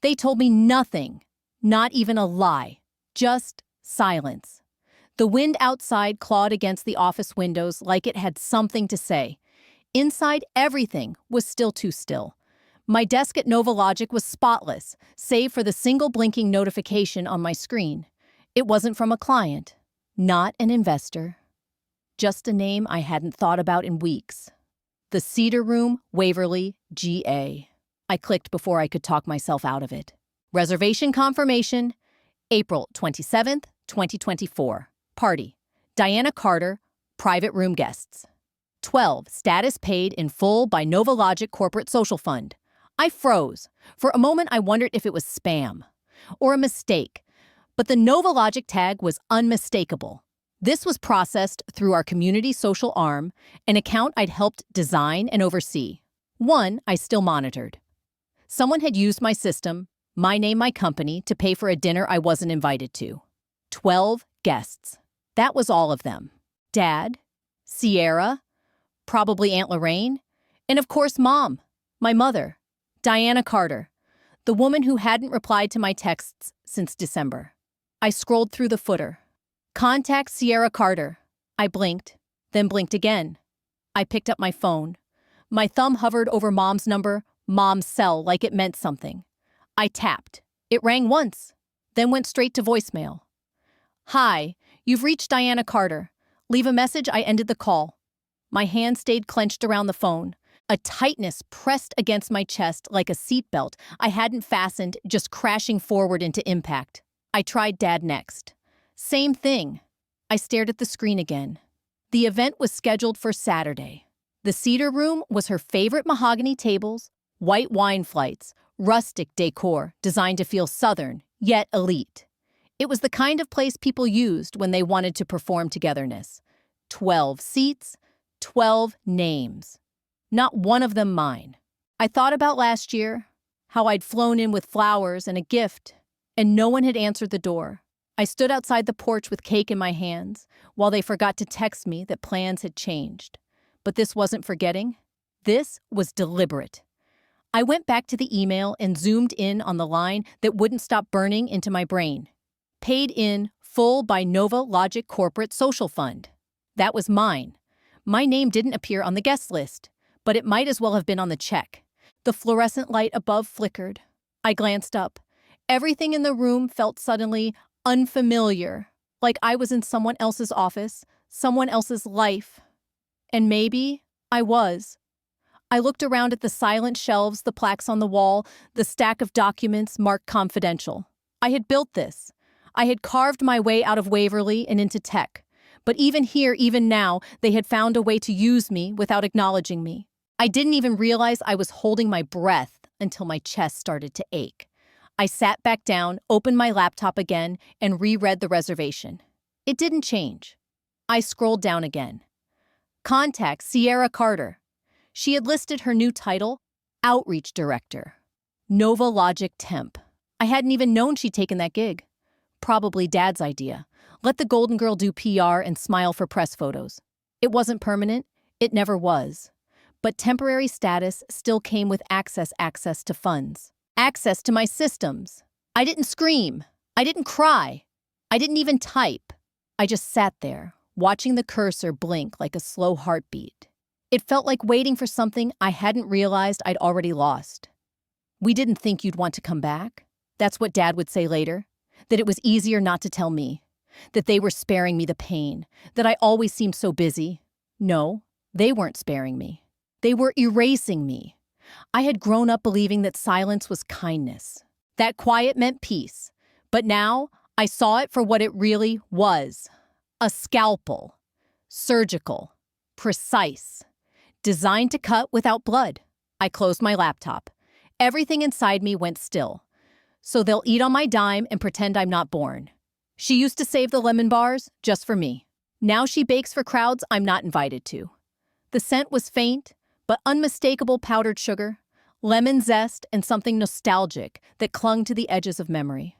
They told me nothing, not even a lie, just silence. The wind outside clawed against the office windows like it had something to say. Inside, everything was still too still. My desk at Novalogic was spotless, save for the single blinking notification on my screen. It wasn't from a client, not an investor. Just a name I hadn't thought about in weeks. The Cedar Room, Waverly, GA. I clicked before I could talk myself out of it. Reservation confirmation, April 27th, 2024. Party, Diana Carter, private room guests. 12, status paid in full by Novalogic Corporate Social Fund. I froze. For a moment, I wondered if it was spam or a mistake, but the Novalogic tag was unmistakable. This was processed through our community social arm, an account I'd helped design and oversee. One I still monitored. Someone had used my system, my name, my company, to pay for a dinner I wasn't invited to. 12 guests. That was all of them. Dad, Sierra, probably Aunt Lorraine, and of course Mom, my mother, Diana Carter, the woman who hadn't replied to my texts since December. I scrolled through the footer. Contact Sierra Carter. I blinked, then blinked again. I picked up my phone. My thumb hovered over Mom's number, Mom's cell, like it meant something. I tapped. It rang once, then went straight to voicemail. Hi, you've reached Diana Carter. Leave a message. I ended the call. My hand stayed clenched around the phone. A tightness pressed against my chest like a seatbelt I hadn't fastened, just crashing forward into impact. I tried Dad next. Same thing. I stared at the screen again. The event was scheduled for Saturday. The Cedar Room was her favorite mahogany tables, white wine flights, rustic decor designed to feel southern, yet elite. It was the kind of place people used when they wanted to perform togetherness. 12 seats, 12 names. Not one of them mine. I thought about last year, how I'd flown in with flowers and a gift, and no one had answered the door. I stood outside the porch with cake in my hands, while they forgot to text me that plans had changed. But this wasn't forgetting. This was deliberate. I went back to the email and zoomed in on the line that wouldn't stop burning into my brain. Paid in full by Novalogic Corporate Social Fund. That was mine. My name didn't appear on the guest list, but it might as well have been on the check. The fluorescent light above flickered. I glanced up. Everything in the room felt suddenly unfamiliar, like I was in someone else's office, someone else's life. And maybe I was. I looked around at the silent shelves, the plaques on the wall, the stack of documents marked confidential. I had built this. I had carved my way out of Waverly and into tech. But even here, even now, they had found a way to use me without acknowledging me. I didn't even realize I was holding my breath until my chest started to ache. I sat back down, opened my laptop again, and reread the reservation. It didn't change. I scrolled down again. Contact Sierra Carter. She had listed her new title, Outreach Director. Novalogic Temp. I hadn't even known she'd taken that gig. Probably Dad's idea. Let the Golden Girl do PR and smile for press photos. It wasn't permanent. It never was. But temporary status still came with access to funds. Access to my systems. I didn't scream. I didn't cry. I didn't even type. I just sat there, watching the cursor blink like a slow heartbeat. It felt like waiting for something I hadn't realized I'd already lost. We didn't think you'd want to come back. That's what Dad would say later. That it was easier not to tell me. That they were sparing me the pain. That I always seemed so busy. No, they weren't sparing me. They were erasing me. I had grown up believing that silence was kindness. That quiet meant peace. But now I saw it for what it really was. A scalpel. Surgical. Precise. Designed to cut without blood. I closed my laptop. Everything inside me went still. So they'll eat on my dime and pretend I'm not born. She used to save the lemon bars just for me. Now she bakes for crowds I'm not invited to. The scent was faint, but unmistakable powdered sugar, lemon zest, and something nostalgic that clung to the edges of memory.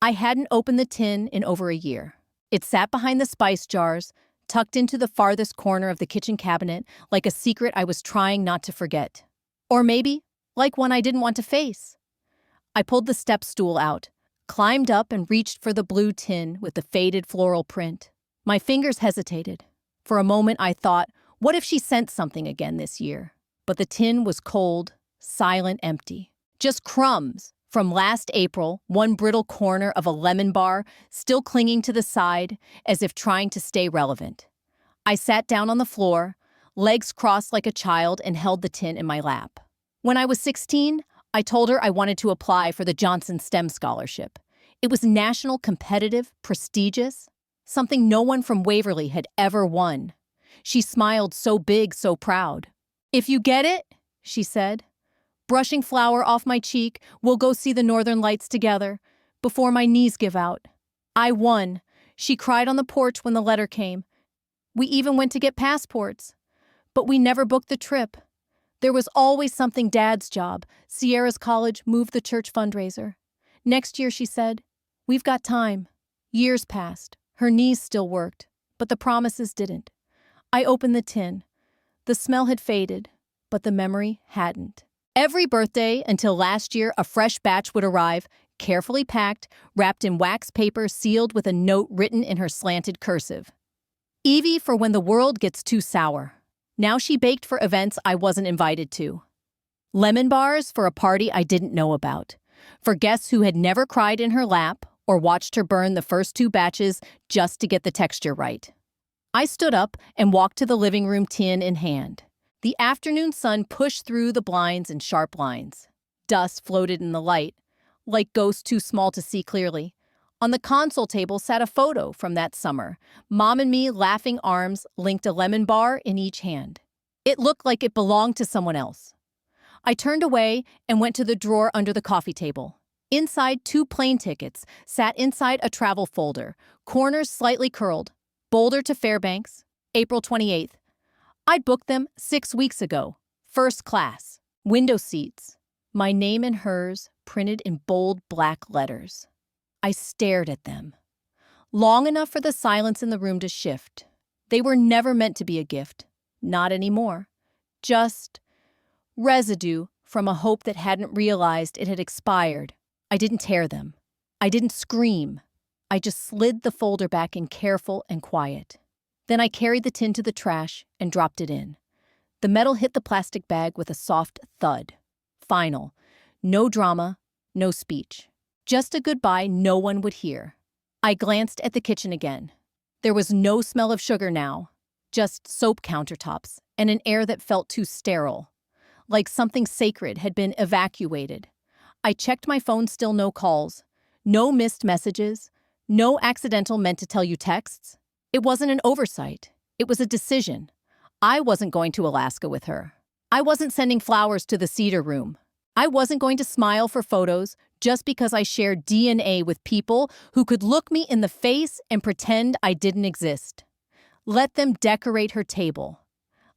I hadn't opened the tin in over a year. It sat behind the spice jars, tucked into the farthest corner of the kitchen cabinet like a secret I was trying not to forget. Or maybe, like one I didn't want to face. I pulled the step stool out, climbed up and reached for the blue tin with the faded floral print. My fingers hesitated. For a moment I thought, what if she sent something again this year? But the tin was cold, silent, empty. Just crumbs from last April, one brittle corner of a lemon bar still clinging to the side as if trying to stay relevant. I sat down on the floor, legs crossed like a child, and held the tin in my lap. When I was 16, I told her I wanted to apply for the Johnson STEM Scholarship. It was national, competitive, prestigious, something no one from Waverly had ever won. She smiled so big, so proud. "If you get it," she said, "brushing flour off my cheek, we'll go see the Northern Lights together, before my knees give out." I won. She cried on the porch when the letter came. We even went to get passports. But we never booked the trip. There was always something. Dad's job, Sierra's college, moved the church fundraiser. Next year, she said. We've got time. Years passed. Her knees still worked, but the promises didn't. I opened the tin. The smell had faded, but the memory hadn't. Every birthday until last year, a fresh batch would arrive, carefully packed, wrapped in wax paper, sealed with a note written in her slanted cursive. Evie, for when the world gets too sour. Now she baked for events I wasn't invited to. Lemon bars for a party I didn't know about. For guests who had never cried in her lap or watched her burn the first 2 batches just to get the texture right. I stood up and walked to the living room, tin in hand. The afternoon sun pushed through the blinds in sharp lines. Dust floated in the light, like ghosts too small to see clearly. On the console table sat a photo from that summer. Mom and me, laughing arms, linked a lemon bar in each hand. It looked like it belonged to someone else. I turned away and went to the drawer under the coffee table. Inside, 2 plane tickets sat inside a travel folder, corners slightly curled. Boulder to Fairbanks, April 28th. I'd booked them 6 weeks ago. First class. Window seats. My name and hers printed in bold black letters. I stared at them. Long enough for the silence in the room to shift. They were never meant to be a gift. Not anymore. Just residue from a hope that hadn't realized it had expired. I didn't tear them. I didn't scream. I just slid the folder back in, careful and quiet. Then I carried the tin to the trash and dropped it in. The metal hit the plastic bag with a soft thud. Final. No drama, no speech. Just a goodbye no one would hear. I glanced at the kitchen again. There was no smell of sugar now, just soap countertops and an air that felt too sterile, like something sacred had been evacuated. I checked my phone, still no calls, no missed messages, no accidental meant to tell you texts. It wasn't an oversight. It was a decision. I wasn't going to Alaska with her. I wasn't sending flowers to the Cedar Room. I wasn't going to smile for photos just because I shared DNA with people who could look me in the face and pretend I didn't exist. Let them decorate her table.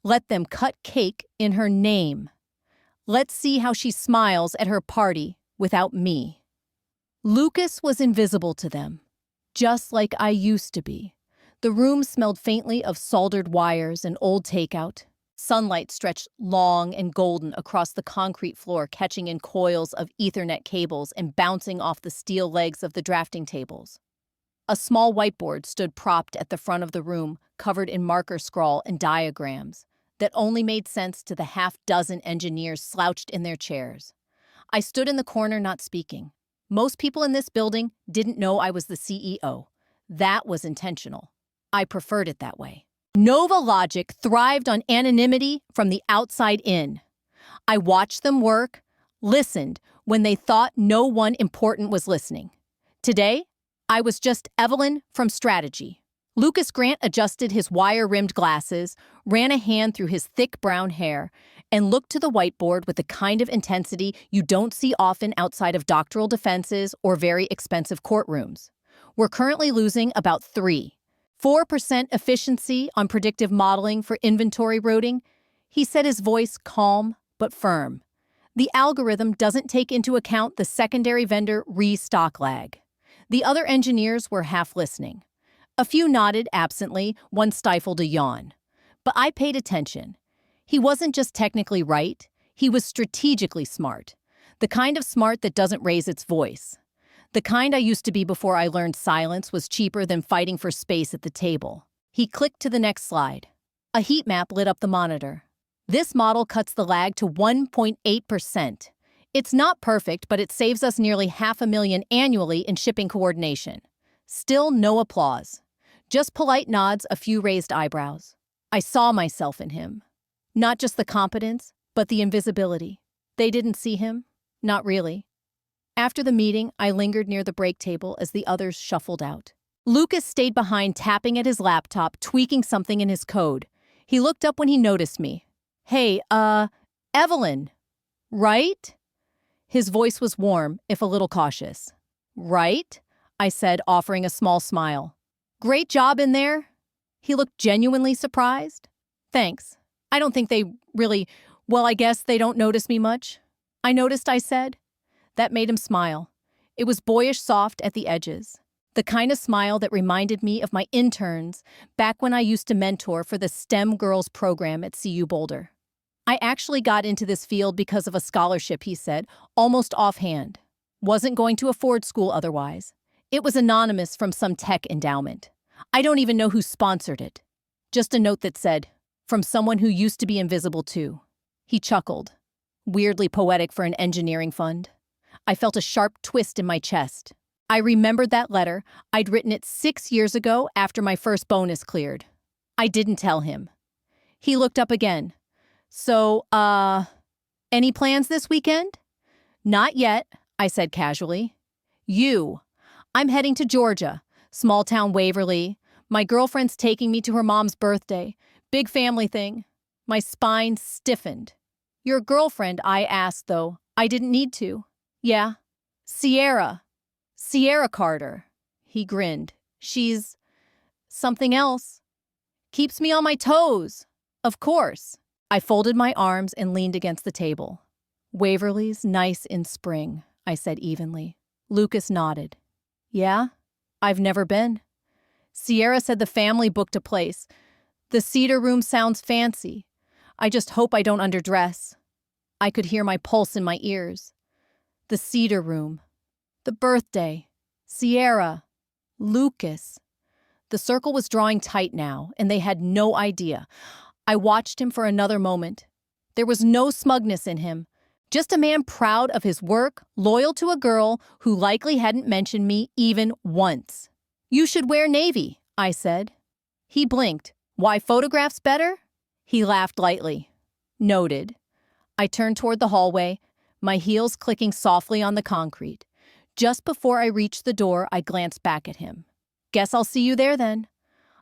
Let them cut cake in her name. Let's see how she smiles at her party without me. Lucas was invisible to them, just like I used to be. The room smelled faintly of soldered wires and old takeout. Sunlight stretched long and golden across the concrete floor, catching in coils of Ethernet cables and bouncing off the steel legs of the drafting tables. A small whiteboard stood propped at the front of the room, covered in marker scrawl and diagrams that only made sense to the half-dozen engineers slouched in their chairs. I stood in the corner, not speaking. Most people in this building didn't know I was the CEO. That was intentional. I preferred it that way. Nova Logic thrived on anonymity from the outside in. I watched them work, listened when they thought no one important was listening. Today, I was just Evelyn from strategy. Lucas Grant adjusted his wire-rimmed glasses, ran a hand through his thick brown hair, and looked to the whiteboard with the kind of intensity you don't see often outside of doctoral defenses or very expensive courtrooms. We're currently losing about 4% efficiency on predictive modeling for inventory routing. He said, his voice calm but firm. The algorithm doesn't take into account the secondary vendor restock lag. The other engineers were half listening. A few nodded absently, one stifled a yawn. But I paid attention. He wasn't just technically right, he was strategically smart. The kind of smart that doesn't raise its voice. The kind I used to be before I learned silence was cheaper than fighting for space at the table. He clicked to the next slide. A heat map lit up the monitor. This model cuts the lag to 1.8%. It's not perfect, but it saves us nearly $500,000 annually in shipping coordination. Still no applause. Just polite nods, a few raised eyebrows. I saw myself in him. Not just the competence, but the invisibility. They didn't see him? Not really. After the meeting, I lingered near the break table as the others shuffled out. Lucas stayed behind, tapping at his laptop, tweaking something in his code. He looked up when he noticed me. Hey, Evelyn, right? His voice was warm, if a little cautious. Right? I said, offering a small smile. Great job in there? He looked genuinely surprised. Thanks. I don't think they really, well, I guess they don't notice me much. I noticed, I said. That made him smile. It was boyish soft at the edges. The kind of smile that reminded me of my interns back when I used to mentor for the STEM Girls program at CU Boulder. I actually got into this field because of a scholarship, he said, almost offhand. Wasn't going to afford school otherwise. It was anonymous from some tech endowment. I don't even know who sponsored it. Just a note that said, from someone who used to be invisible too. He chuckled. Weirdly poetic for an engineering fund. I felt a sharp twist in my chest. I remembered that letter. I'd written it 6 years ago after my first bonus cleared. I didn't tell him. He looked up again. So, any plans this weekend? Not yet, I said casually. I'm heading to Georgia, small town Waverly. My girlfriend's taking me to her mom's birthday. Big family thing. My spine stiffened. Your girlfriend, I asked, though. I didn't need to. Yeah. Sierra Carter. He grinned. She's something else. Keeps me on my toes. Of course. I folded my arms and leaned against the table. Waverly's nice in spring, I said evenly. Lucas nodded. Yeah? I've never been. Sierra said the family booked a place. The Cedar Room sounds fancy. I just hope I don't underdress. I could hear my pulse in my ears. The Cedar Room. The birthday. Sierra. Lucas. The circle was drawing tight now, and they had no idea. I watched him for another moment. There was no smugness in him. Just a man proud of his work, loyal to a girl who likely hadn't mentioned me even once. You should wear navy, I said. He blinked. Why, photographs better? He laughed lightly. Noted. I turned toward the hallway, my heels clicking softly on the concrete. Just before I reached the door, I glanced back at him. Guess I'll see you there then.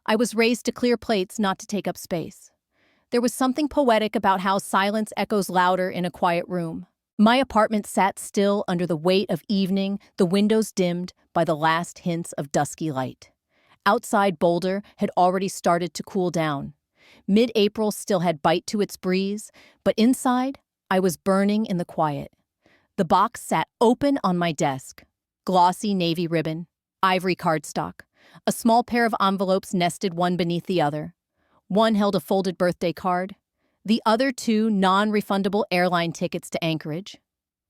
I was raised to clear plates, not to take up space. There was something poetic about how silence echoes louder in a quiet room. My apartment sat still under the weight of evening, the windows dimmed by the last hints of dusky light. Outside Boulder had already started to cool down. Mid-April still had bite to its breeze, but inside, I was burning in the quiet. The box sat open on my desk. Glossy navy ribbon, ivory cardstock, a small pair of envelopes nested one beneath the other. One held a folded birthday card, the other 2 non-refundable airline tickets to Anchorage.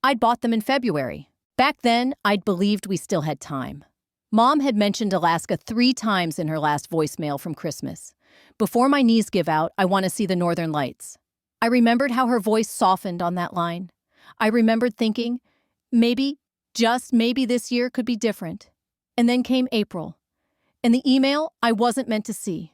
I'd bought them in February. Back then, I'd believed we still had time. Mom had mentioned Alaska 3 times in her last voicemail from Christmas. Before my knees give out, I want to see the Northern Lights. I remembered how her voice softened on that line. I remembered thinking, maybe, just maybe this year could be different. And then came April. And the email I wasn't meant to see.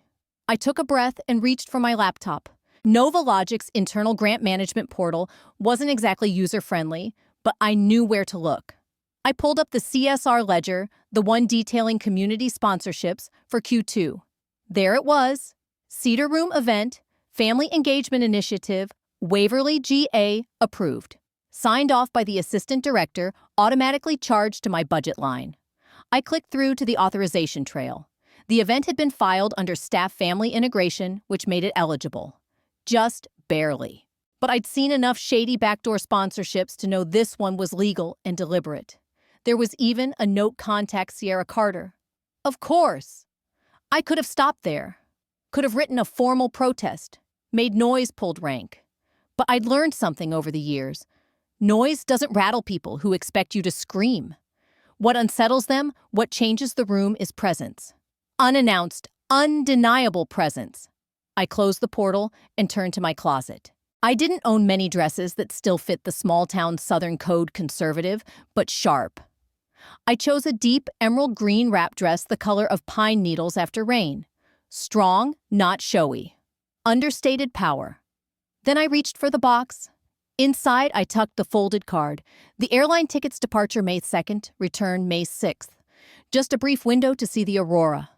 I took a breath and reached for my laptop. NovaLogic's internal grant management portal wasn't exactly user-friendly, but I knew where to look. I pulled up the CSR ledger, the one detailing community sponsorships for Q2. There it was. Cedar Room event, Family Engagement Initiative, Waverly GA, approved. Signed off by the assistant director, automatically charged to my budget line. I clicked through to the authorization trail. The event had been filed under staff family integration, which made it eligible. Just barely. But I'd seen enough shady backdoor sponsorships to know this one was legal and deliberate. There was even a note contact Sierra Carter. Of course. I could have stopped there. Could have written a formal protest. Made noise pulled rank. But I'd learned something over the years. Noise doesn't rattle people who expect you to scream. What unsettles them, what changes the room is presence. Unannounced, undeniable presence. I closed the portal and turned to my closet. I didn't own many dresses that still fit the small-town Southern Code conservative, but sharp. I chose a deep emerald green wrap dress the color of pine needles after rain. Strong, not showy. Understated power. Then I reached for the box. Inside, I tucked the folded card. The airline ticket's departure May 2nd, return May 6th. Just a brief window to see the aurora.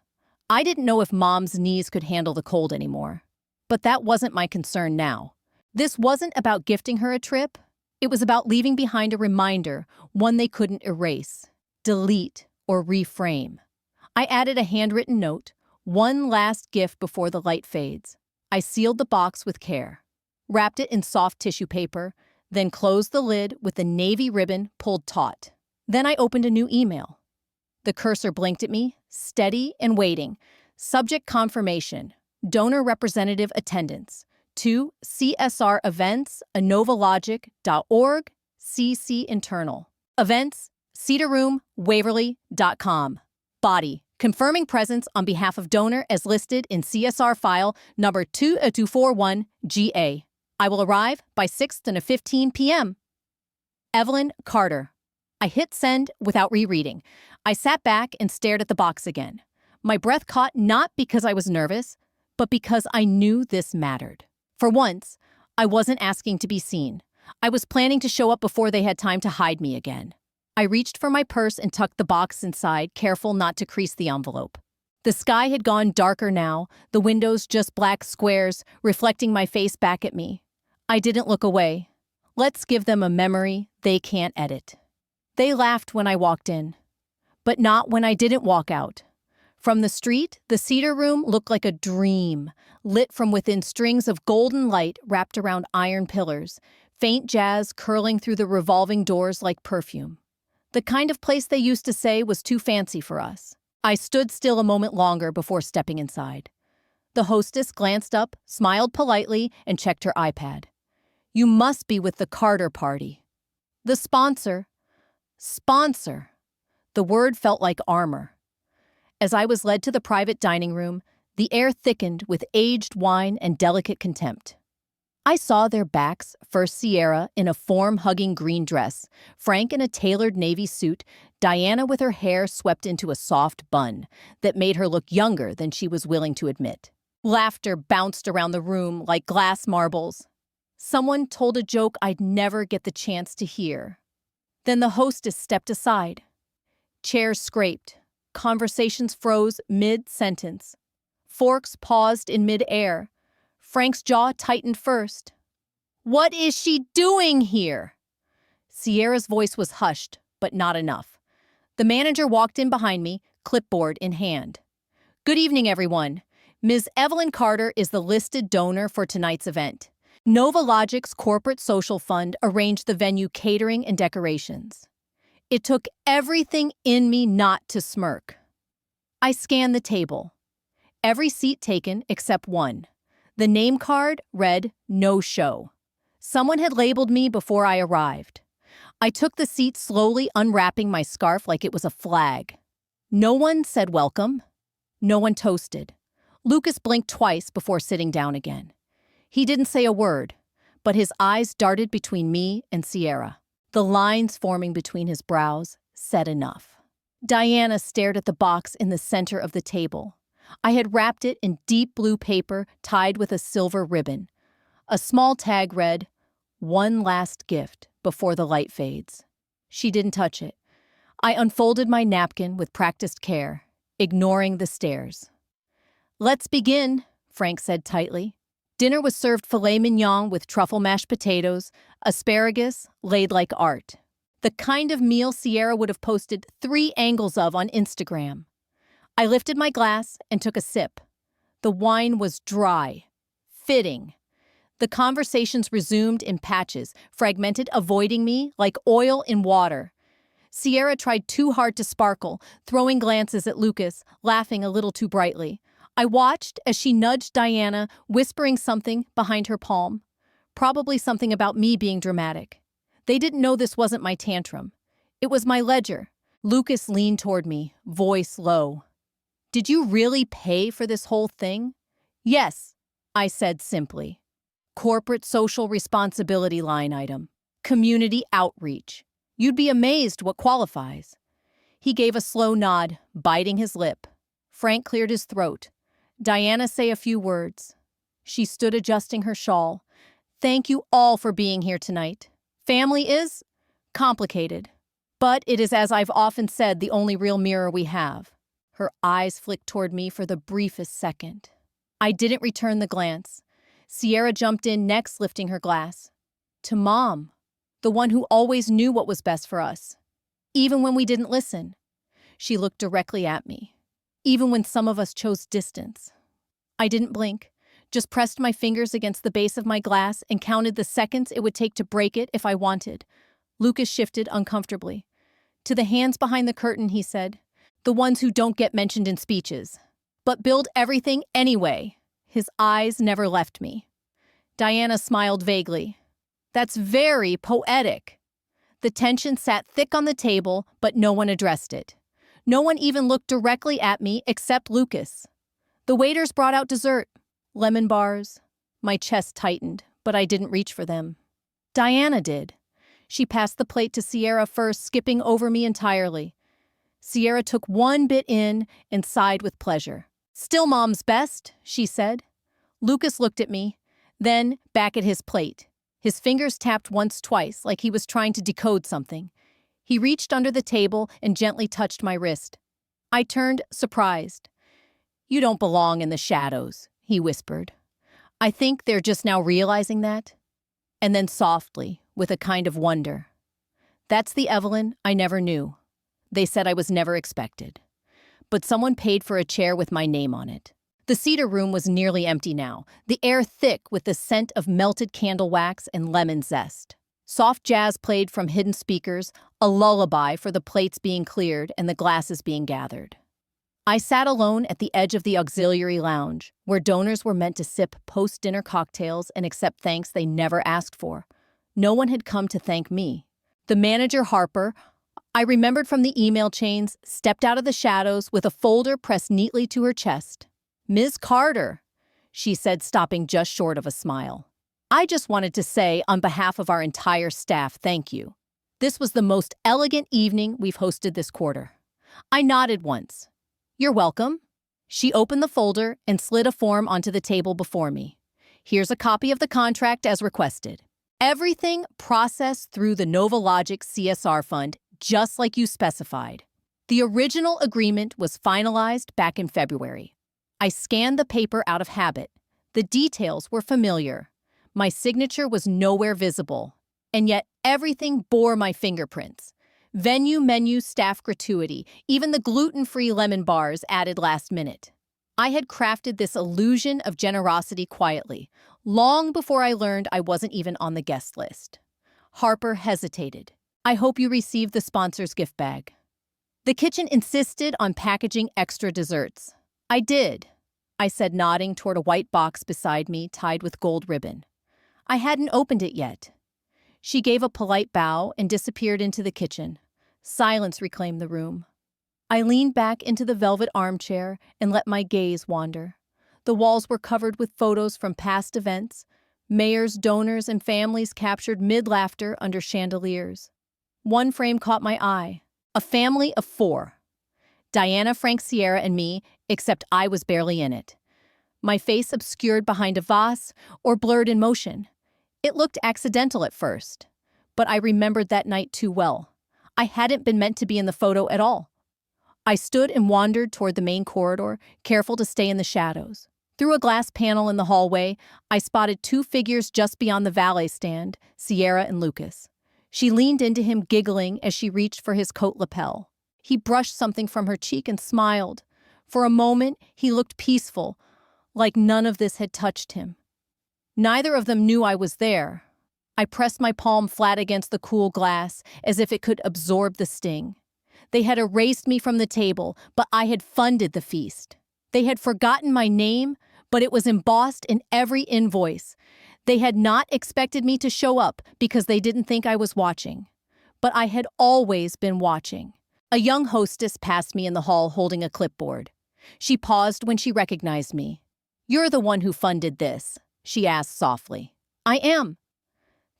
I didn't know if Mom's knees could handle the cold anymore. But that wasn't my concern now. This wasn't about gifting her a trip. It was about leaving behind a reminder, one they couldn't erase, delete, or reframe. I added a handwritten note, one last gift before the light fades. I sealed the box with care, wrapped it in soft tissue paper, then closed the lid with the navy ribbon pulled taut. Then I opened a new email. The cursor blinked at me, steady and waiting. Subject confirmation, donor representative attendance. To CSR Events, anovalogic.org, CC Internal. Events, cedarroomwaverly.com. Body, confirming presence on behalf of donor as listed in CSR file number 20241GA. I will arrive by 6:15 p.m. Evelyn Carter. I hit send without rereading. I sat back and stared at the box again. My breath caught not because I was nervous, but because I knew this mattered. For once, I wasn't asking to be seen. I was planning to show up before they had time to hide me again. I reached for my purse and tucked the box inside, careful not to crease the envelope. The sky had gone darker now, the windows just black squares, reflecting my face back at me. I didn't look away. Let's give them a memory they can't edit. They laughed when I walked in, but not when I didn't walk out. From the street, the Cedar Room looked like a dream, lit from within strings of golden light wrapped around iron pillars, faint jazz curling through the revolving doors like perfume. The kind of place they used to say was too fancy for us. I stood still a moment longer before stepping inside. The hostess glanced up, smiled politely, and checked her iPad. You must be with the Carter party. The sponsor. Sponsor. The word felt like armor. As I was led to the private dining room, the air thickened with aged wine and delicate contempt. I saw their backs, first Sierra in a form-hugging green dress, Frank in a tailored navy suit, Diana with her hair swept into a soft bun that made her look younger than she was willing to admit. Laughter bounced around the room like glass marbles. Someone told a joke I'd never get the chance to hear. Then the hostess stepped aside. Chairs scraped. Conversations froze mid-sentence. Forks paused in mid-air. Frank's jaw tightened first. What is she doing here? Sierra's voice was hushed, but not enough. The manager walked in behind me, clipboard in hand. Good evening, everyone. Ms. Evelyn Carter is the listed donor for tonight's event. Novologic's corporate social fund arranged the venue catering and decorations. It took everything in me not to smirk. I scanned the table. Every seat taken except one. The name card read, "No show." Someone had labeled me before I arrived. I took the seat slowly, unwrapping my scarf like it was a flag. No one said welcome. No one toasted. Lucas blinked twice before sitting down again. He didn't say a word, but his eyes darted between me and Sierra. The lines forming between his brows said enough. Diana stared at the box in the center of the table. I had wrapped it in deep blue paper tied with a silver ribbon. A small tag read, "One last gift before the light fades." She didn't touch it. I unfolded my napkin with practiced care, ignoring the stares. "Let's begin," Frank said tightly. Dinner was served filet mignon with truffle mashed potatoes, asparagus laid like art. The kind of meal Sierra would have posted 3 angles of on Instagram. I lifted my glass and took a sip. The wine was dry, fitting. The conversations resumed in patches, fragmented, avoiding me like oil in water. Sierra tried too hard to sparkle, throwing glances at Lucas, laughing a little too brightly. I watched as she nudged Diana, whispering something behind her palm. Probably something about me being dramatic. They didn't know this wasn't my tantrum. It was my ledger. Lucas leaned toward me, voice low. Did you really pay for this whole thing? Yes, I said simply. Corporate social responsibility line item. Community outreach. You'd be amazed what qualifies. He gave a slow nod, biting his lip. Frank cleared his throat. Diana say a few words. She stood adjusting her shawl. Thank you all for being here tonight. Family is complicated, but it is, as I've often said, the only real mirror we have. Her eyes flicked toward me for the briefest second. I didn't return the glance. Sierra jumped in next, lifting her glass. To Mom, the one who always knew what was best for us. Even when we didn't listen. She looked directly at me. Even when some of us chose distance. I didn't blink, just pressed my fingers against the base of my glass and counted the seconds it would take to break it if I wanted. Lucas shifted uncomfortably. To the hands behind the curtain, he said, the ones who don't get mentioned in speeches, but build everything anyway. His eyes never left me. Diana smiled vaguely. That's very poetic. The tension sat thick on the table, but no one addressed it. No one even looked directly at me except Lucas. The waiters brought out dessert, lemon bars. My chest tightened, but I didn't reach for them. Diana did. She passed the plate to Sierra first, skipping over me entirely. Sierra took one bit in and sighed with pleasure. Still Mom's best, she said. Lucas looked at me, then back at his plate. His fingers tapped once, twice, like he was trying to decode something. He reached under the table and gently touched my wrist. I turned, surprised. You don't belong in the shadows, he whispered. I think they're just now realizing that. And then softly, with a kind of wonder. That's the Evelyn I never knew. They said I was never expected. But someone paid for a chair with my name on it. The cedar room was nearly empty now, the air thick with the scent of melted candle wax and lemon zest. Soft jazz played from hidden speakers, a lullaby for the plates being cleared and the glasses being gathered. I sat alone at the edge of the auxiliary lounge, where donors were meant to sip post-dinner cocktails and accept thanks they never asked for. No one had come to thank me. The manager, Harper, I remembered from the email chains, stepped out of the shadows with a folder pressed neatly to her chest. Ms. Carter, she said, stopping just short of a smile. I just wanted to say, on behalf of our entire staff, thank you. This was the most elegant evening we've hosted this quarter. I nodded once. You're welcome. She opened the folder and slid a form onto the table before me. Here's a copy of the contract as requested. Everything processed through the NovaLogic CSR fund, just like you specified. The original agreement was finalized back in February. I scanned the paper out of habit. The details were familiar. My signature was nowhere visible, and yet everything bore my fingerprints. Venue, menu, staff gratuity, even the gluten-free lemon bars added last minute. I had crafted this illusion of generosity quietly, long before I learned I wasn't even on the guest list. Harper hesitated. I hope you received the sponsor's gift bag. The kitchen insisted on packaging extra desserts. I did, I said, nodding toward a white box beside me tied with gold ribbon. I hadn't opened it yet. She gave a polite bow and disappeared into the kitchen. Silence reclaimed the room. I leaned back into the velvet armchair and let my gaze wander. The walls were covered with photos from past events. Mayors, donors, and families captured mid-laughter under chandeliers. One frame caught my eye. A family of 4. Diana, Frank, Sierra, and me, except I was barely in it. My face obscured behind a vase or blurred in motion. It looked accidental at first, but I remembered that night too well. I hadn't been meant to be in the photo at all. I stood and wandered toward the main corridor, careful to stay in the shadows. Through a glass panel in the hallway, I spotted 2 figures just beyond the valet stand, Sierra and Lucas. She leaned into him, giggling as she reached for his coat lapel. He brushed something from her cheek and smiled. For a moment, he looked peaceful, like none of this had touched him. Neither of them knew I was there. I pressed my palm flat against the cool glass, as if it could absorb the sting. They had erased me from the table, but I had funded the feast. They had forgotten my name, but it was embossed in every invoice. They had not expected me to show up because they didn't think I was watching. But I had always been watching. A young hostess passed me in the hall holding a clipboard. She paused when she recognized me. "You're the one who funded this," she asked softly. "I am."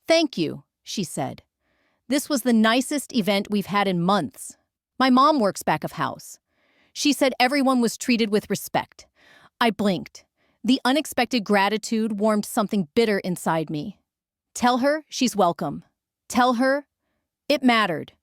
"Thank you," she said. "This was the nicest event we've had in months. My mom works back of house. She said everyone was treated with respect." I blinked. The unexpected gratitude warmed something bitter inside me. "Tell her she's welcome. Tell her it mattered."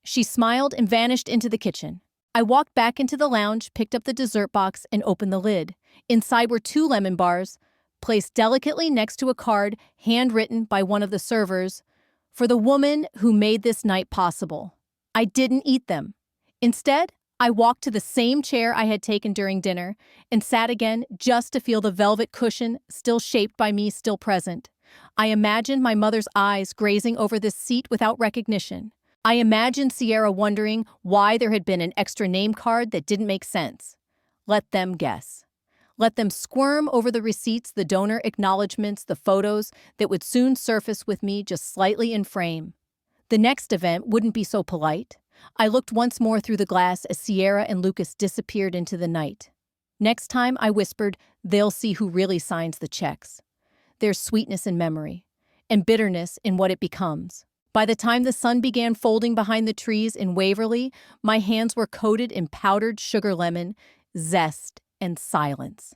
She smiled and vanished into the kitchen. I walked back into the lounge, picked up the dessert box, and opened the lid. Inside were 2 lemon bars, placed delicately next to a card handwritten by one of the servers, "For the woman who made this night possible." I didn't eat them. Instead, I walked to the same chair I had taken during dinner and sat again just to feel the velvet cushion, still shaped by me, still present. I imagined my mother's eyes grazing over this seat without recognition. I imagined Sierra wondering why there had been an extra name card that didn't make sense. Let them guess. Let them squirm over the receipts, the donor acknowledgments, the photos that would soon surface with me just slightly in frame. The next event wouldn't be so polite. I looked once more through the glass as Sierra and Lucas disappeared into the night. Next time, I whispered, they'll see who really signs the checks. There's sweetness in memory, and bitterness in what it becomes. By the time the sun began folding behind the trees in Waverly, my hands were coated in powdered sugar lemon, zest, and silence.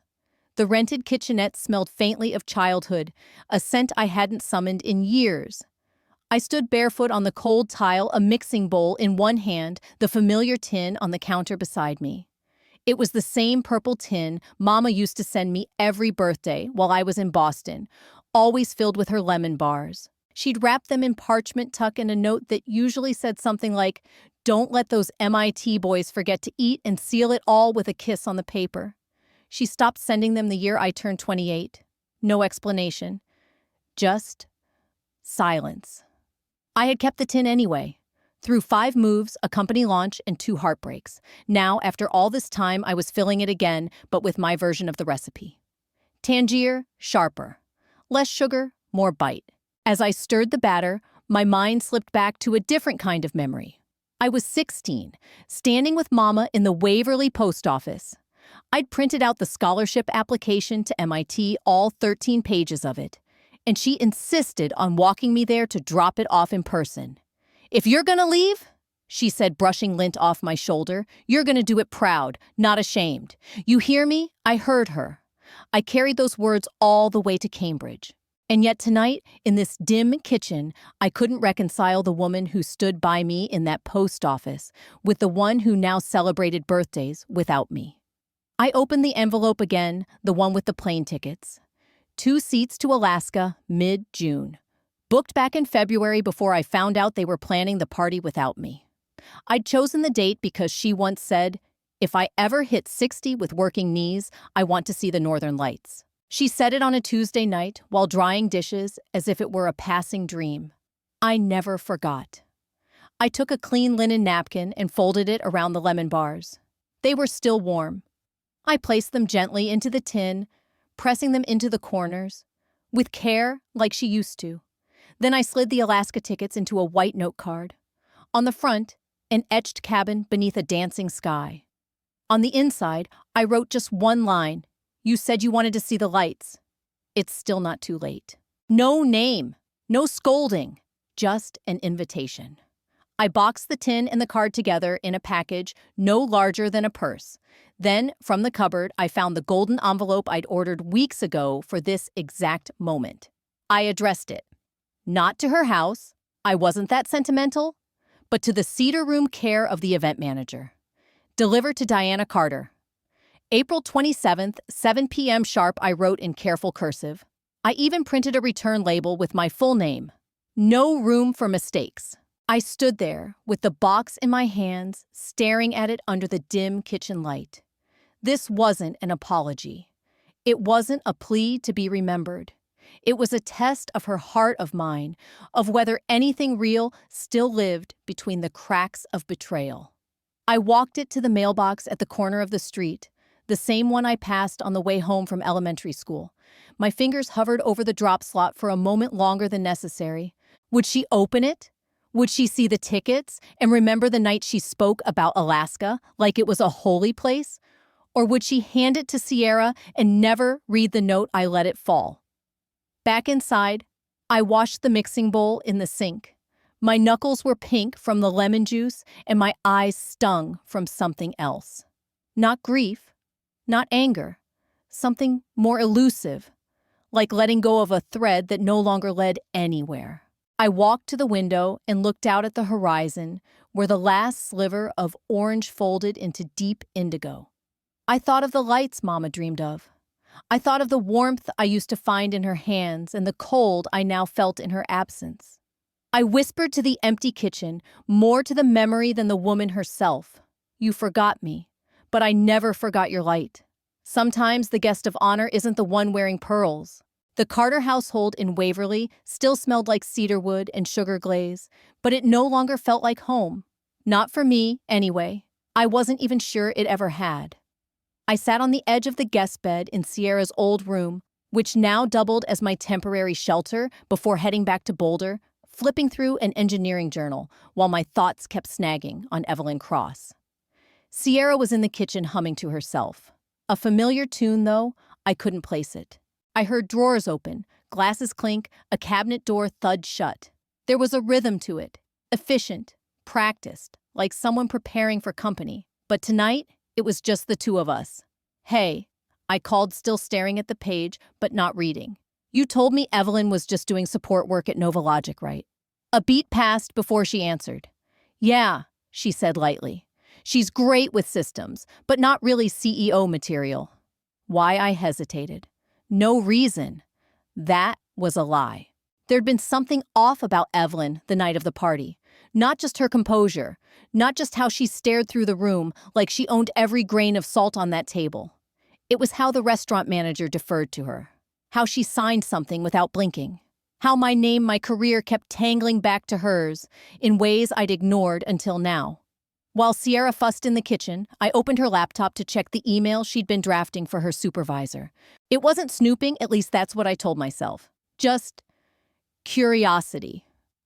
The rented kitchenette smelled faintly of childhood, a scent I hadn't summoned in years. I stood barefoot on the cold tile, a mixing bowl in one hand, the familiar tin on the counter beside me. It was the same purple tin Mama used to send me every birthday while I was in Boston, always filled with her lemon bars. She'd wrap them in parchment, tuck in a note that usually said something like, "Don't let those MIT boys forget to eat," and seal it all with a kiss on the paper. She stopped sending them the year I turned 28. No explanation. Just silence. I had kept the tin anyway. Through 5 moves, a company launch, and 2 heartbreaks. Now, after all this time, I was filling it again, but with my version of the recipe. Tangier, sharper. Less sugar, more bite. As I stirred the batter, my mind slipped back to a different kind of memory. I was 16, standing with Mama in the Waverly post office. I'd printed out the scholarship application to MIT, all 13 pages of it, and she insisted on walking me there to drop it off in person. "If you're gonna leave," she said, brushing lint off my shoulder, "you're gonna do it proud, not ashamed. You hear me?" I heard her. I carried those words all the way to Cambridge. And yet tonight, in this dim kitchen, I couldn't reconcile the woman who stood by me in that post office with the one who now celebrated birthdays without me. I opened the envelope again, the one with the plane tickets. 2 seats to Alaska, mid-June. Booked back in February before I found out they were planning the party without me. I'd chosen the date because she once said, "If I ever hit 60 with working knees, I want to see the Northern Lights." She said it on a Tuesday night while drying dishes as if it were a passing dream. I never forgot. I took a clean linen napkin and folded it around the lemon bars. They were still warm. I placed them gently into the tin, pressing them into the corners, with care like she used to. Then I slid the Alaska tickets into a white note card. On the front, an etched cabin beneath a dancing sky. On the inside, I wrote just one line. "You said you wanted to see the lights. It's still not too late." No name, no scolding, just an invitation. I boxed the tin and the card together in a package no larger than a purse. Then, from the cupboard, I found the golden envelope I'd ordered weeks ago for this exact moment. I addressed it. Not to her house, I wasn't that sentimental, but to the Cedar Room care of the event manager. Delivered to Diana Carter. April 27th, 7 p.m. sharp, I wrote in careful cursive. I even printed a return label with my full name. No room for mistakes. I stood there with the box in my hands, staring at it under the dim kitchen light. This wasn't an apology. It wasn't a plea to be remembered. It was a test of her heart of mine, of whether anything real still lived between the cracks of betrayal. I walked it to the mailbox at the corner of the street, the same one I passed on the way home from elementary school. My fingers hovered over the drop slot for a moment longer than necessary. Would she open it? Would she see the tickets and remember the night she spoke about Alaska like it was a holy place? Or would she hand it to Sierra and never read the note I let it fall? Back inside, I washed the mixing bowl in the sink. My knuckles were pink from the lemon juice and my eyes stung from something else. Not grief, not anger, something more elusive, like letting go of a thread that no longer led anywhere. I walked to the window and looked out at the horizon where the last sliver of orange folded into deep indigo. I thought of the lights Mama dreamed of. I thought of the warmth I used to find in her hands and the cold I now felt in her absence. I whispered to the empty kitchen, more to the memory than the woman herself. You forgot me, but I never forgot your light. Sometimes the guest of honor isn't the one wearing pearls. The Carter household in Waverly still smelled like cedarwood and sugar glaze, but it no longer felt like home. Not for me, anyway. I wasn't even sure it ever had. I sat on the edge of the guest bed in Sierra's old room, which now doubled as my temporary shelter before heading back to Boulder, flipping through an engineering journal while my thoughts kept snagging on Evelyn Cross. Sierra was in the kitchen humming to herself. A familiar tune, though, I couldn't place it. I heard drawers open, glasses clink, a cabinet door thud shut. There was a rhythm to it, efficient, practiced, like someone preparing for company. But tonight, it was just the two of us. Hey, I called, still staring at the page, but not reading. You told me Evelyn was just doing support work at Novalogic, right? A beat passed before she answered. Yeah, she said lightly. She's great with systems, but not really CEO material. Why I hesitated. No reason. That was a lie. There'd been something off about Evelyn the night of the party. Not just her composure, not just how she stared through the room like she owned every grain of salt on that table. It was how the restaurant manager deferred to her. How she signed something without blinking. How my name, my career kept tangling back to hers in ways I'd ignored until now. While Sierra fussed in the kitchen, I opened her laptop to check the email she'd been drafting for her supervisor. It wasn't snooping, at least that's what I told myself. Just curiosity.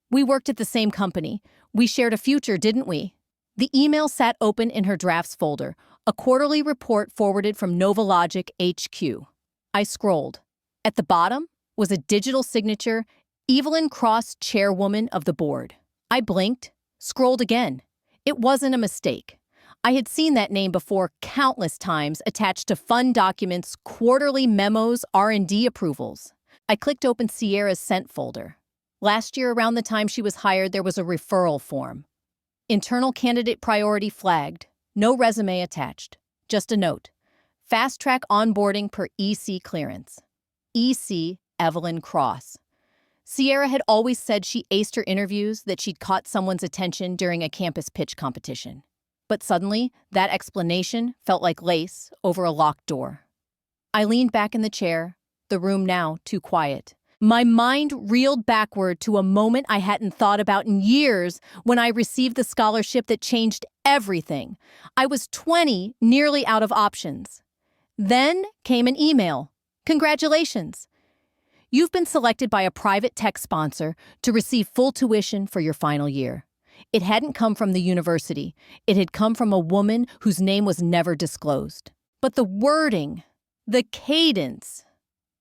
We worked at the same company. We shared a future, didn't we? The email sat open in her drafts folder, a quarterly report forwarded from Novalogic HQ. I scrolled. At the bottom was a digital signature, Evelyn Cross, chairwoman of the board. I blinked, scrolled again. It wasn't a mistake. I had seen that name before countless times attached to fund documents, quarterly memos, R&D approvals. I clicked open Sierra's sent folder. Last year, around the time she was hired, there was a referral form. Internal candidate priority flagged. No resume attached. Just a note. Fast track onboarding per EC clearance. EC Evelyn Cross. Sierra had always said she aced her interviews, that she'd caught someone's attention during a campus pitch competition. But suddenly, that explanation felt like lace over a locked door. I leaned back in the chair, the room now too quiet. My mind reeled backward to a moment I hadn't thought about in years when I received the scholarship that changed everything. I was 20, nearly out of options. Then came an email. Congratulations. You've been selected by a private tech sponsor to receive full tuition for your final year. It hadn't come from the university. It had come from a woman whose name was never disclosed. But the wording, the cadence.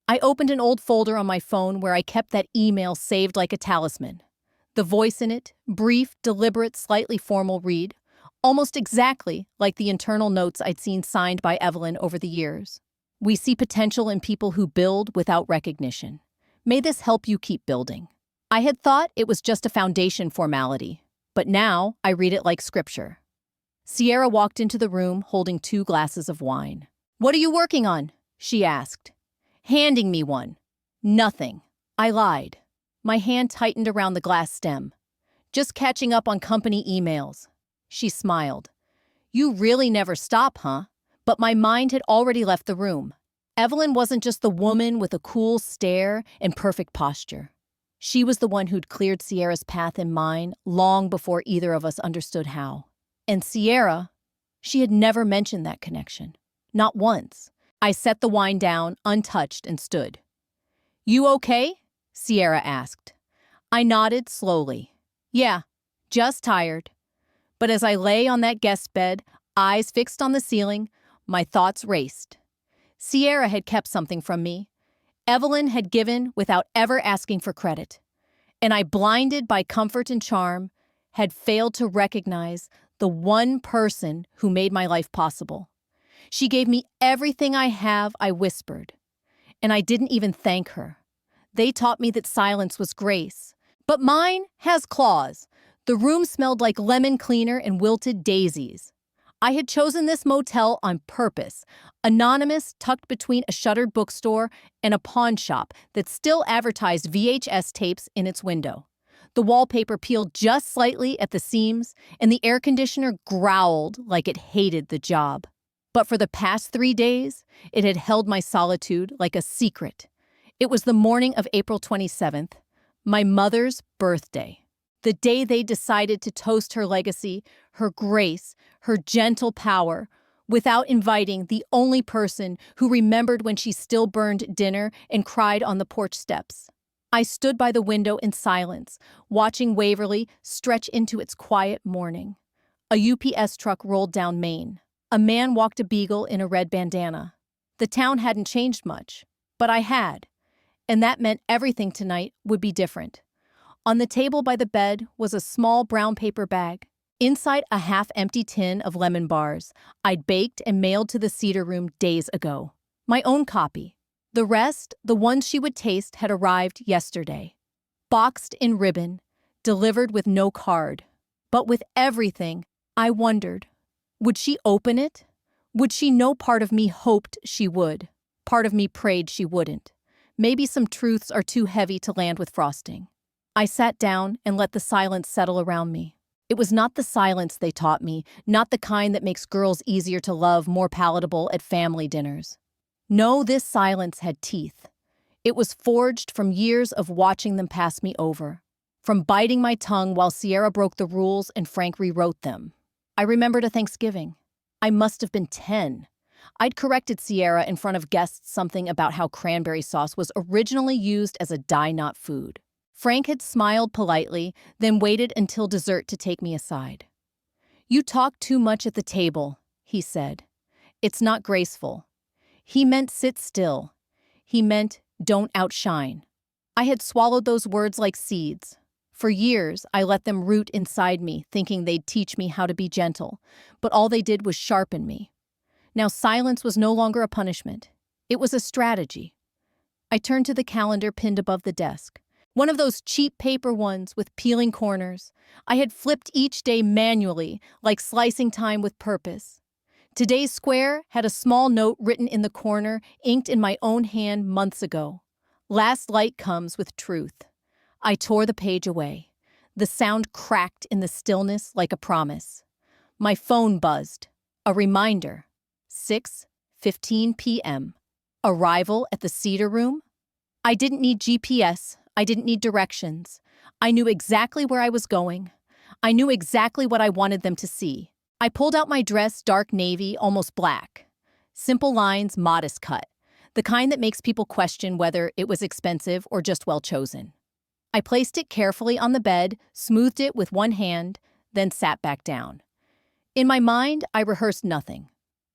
I opened an old folder on my phone where I kept that email saved like a talisman. The voice in it, brief, deliberate, slightly formal read, almost exactly like the internal notes I'd seen signed by Evelyn over the years. We see potential in people who build without recognition. May this help you keep building. I had thought it was just a foundation formality, but now I read it like scripture. Sierra walked into the room holding 2 glasses of wine. What are you working on? She asked, handing me one. Nothing. I lied. My hand tightened around the glass stem. Just catching up on company emails. She smiled. You really never stop, huh? But my mind had already left the room. Evelyn wasn't just the woman with a cool stare and perfect posture. She was the one who'd cleared Sierra's path and mine long before either of us understood how. And Sierra, she had never mentioned that connection. Not once. I set the wine down, untouched, and stood. "You okay?" Sierra asked. I nodded slowly. "Yeah, just tired." But as I lay on that guest bed, eyes fixed on the ceiling, my thoughts raced. Sierra had kept something from me. Evelyn had given without ever asking for credit. And I, blinded by comfort and charm, had failed to recognize the one person who made my life possible. She gave me everything I have, I whispered. And I didn't even thank her. They taught me that silence was grace. But mine has claws. The room smelled like lemon cleaner and wilted daisies. I had chosen this motel on purpose, anonymous, tucked between a shuttered bookstore and a pawn shop that still advertised VHS tapes in its window. The wallpaper peeled just slightly at the seams, and the air conditioner growled like it hated the job. But for the past 3 days, it had held my solitude like a secret. It was the morning of April 27th, my mother's birthday. The day they decided to toast her legacy, her grace, her gentle power, without inviting the only person who remembered when she still burned dinner and cried on the porch steps. I stood by the window in silence, watching Waverly stretch into its quiet morning. A UPS truck rolled down Main. A man walked a beagle in a red bandana. The town hadn't changed much, but I had, and that meant everything tonight would be different. On the table by the bed was a small brown paper bag. Inside, a half-empty tin of lemon bars I'd baked and mailed to the Cedar Room days ago. My own copy. The rest, the ones she would taste, had arrived yesterday. Boxed in ribbon, delivered with no card. But with everything, I wondered, would she open it? Would she know? Part of me hoped she would. Part of me prayed she wouldn't. Maybe some truths are too heavy to land with frosting. I sat down and let the silence settle around me. It was not the silence they taught me, not the kind that makes girls easier to love, more palatable at family dinners. No, this silence had teeth. It was forged from years of watching them pass me over, from biting my tongue while Sierra broke the rules and Frank rewrote them. I remembered a Thanksgiving. I must have been 10. I'd corrected Sierra in front of guests something about how cranberry sauce was originally used as a dye-not food. Frank had smiled politely, then waited until dessert to take me aside. "You talk too much at the table," he said. "It's not graceful." He meant sit still. He meant don't outshine. I had swallowed those words like seeds. For years, I let them root inside me, thinking they'd teach me how to be gentle, but all they did was sharpen me. Now silence was no longer a punishment. It was a strategy. I turned to the calendar pinned above the desk. One of those cheap paper ones with peeling corners. I had flipped each day manually, like slicing time with purpose. Today's square had a small note written in the corner, inked in my own hand months ago. Last light comes with truth. I tore the page away. The sound cracked in the stillness like a promise. My phone buzzed. A reminder. 6:15 p.m. Arrival at the Cedar Room? I didn't need GPS. I didn't need directions. I knew exactly where I was going. I knew exactly what I wanted them to see. I pulled out my dress, dark navy, almost black. Simple lines, modest cut. The kind that makes people question whether it was expensive or just well chosen. I placed it carefully on the bed, smoothed it with one hand, then sat back down. In my mind, I rehearsed nothing.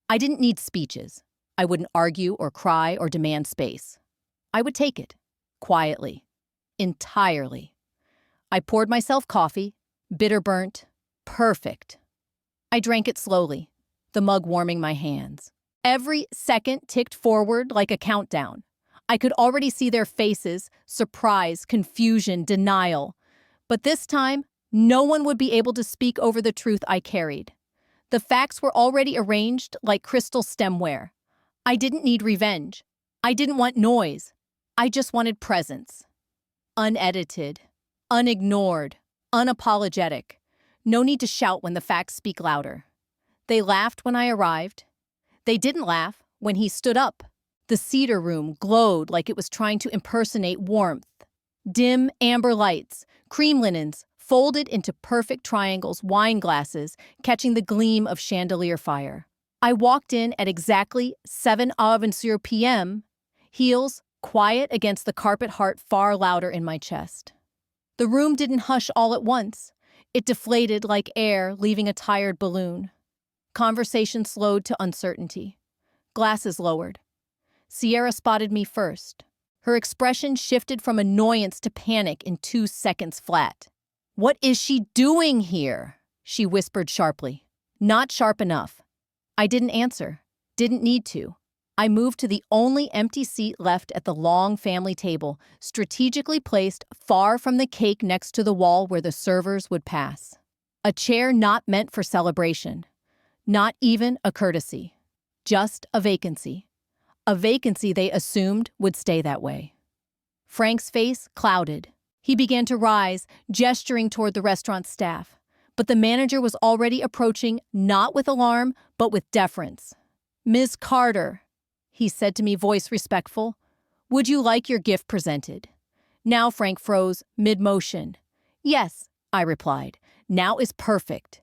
I didn't need speeches. I wouldn't argue or cry or demand space. I would take it, quietly, entirely. I poured myself coffee, bitter burnt, perfect. I drank it slowly, the mug warming my hands. Every second ticked forward like a countdown. I could already see their faces, surprise, confusion, denial. But this time, no one would be able to speak over the truth I carried. The facts were already arranged like crystal stemware. I didn't need revenge. I didn't want noise. I just wanted presence. Unedited, unignored, unapologetic. No need to shout when the facts speak louder. They laughed when I arrived. They didn't laugh when he stood up. The Cedar Room glowed like it was trying to impersonate warmth. Dim amber lights, cream linens, folded into perfect triangles, wine glasses, catching the gleam of chandelier fire. I walked in at exactly 7:00 p.m., heels quiet against the carpet, heart far louder in my chest. The room didn't hush all at once. It deflated like air, leaving a tired balloon. Conversation slowed to uncertainty. Glasses lowered. Sierra spotted me first. Her expression shifted from annoyance to panic in 2 seconds flat. "What is she doing here?" she whispered sharply. Not sharp enough. I didn't answer. Didn't need to. I moved to the only empty seat left at the long family table, strategically placed far from the cake next to the wall where the servers would pass. A chair not meant for celebration. Not even a courtesy. Just a vacancy. A vacancy they assumed would stay that way. Frank's face clouded. He began to rise, gesturing toward the restaurant staff. But the manager was already approaching, not with alarm, but with deference. "Ms. Carter," he said to me, voice respectful, "would you like your gift presented?" Now Frank froze, mid-motion. "Yes," I replied. "Now is perfect."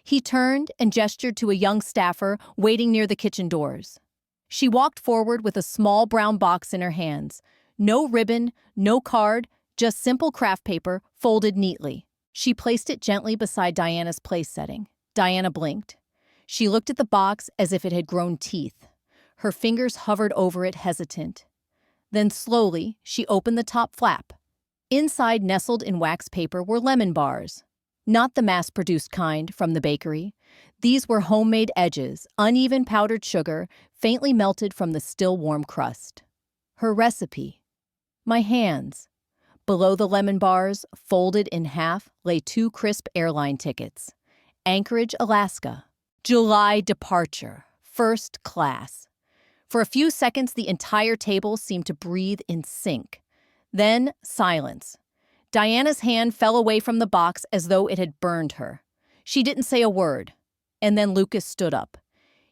He turned and gestured to a young staffer waiting near the kitchen doors. She walked forward with a small brown box in her hands. No ribbon, no card, just simple craft paper folded neatly. She placed it gently beside Diana's place setting. Diana blinked. She looked at the box as if it had grown teeth. Her fingers hovered over it, hesitant. Then slowly, she opened the top flap. Inside, nestled in wax paper, were lemon bars. Not the mass-produced kind from the bakery. These were homemade edges, uneven powdered sugar, faintly melted from the still warm crust. Her recipe. My hands. Below the lemon bars, folded in half, lay 2 crisp airline tickets. Anchorage, Alaska. July departure. First class. For a few seconds, the entire table seemed to breathe in sync. Then, silence. Diana's hand fell away from the box as though it had burned her. She didn't say a word. And then Lucas stood up.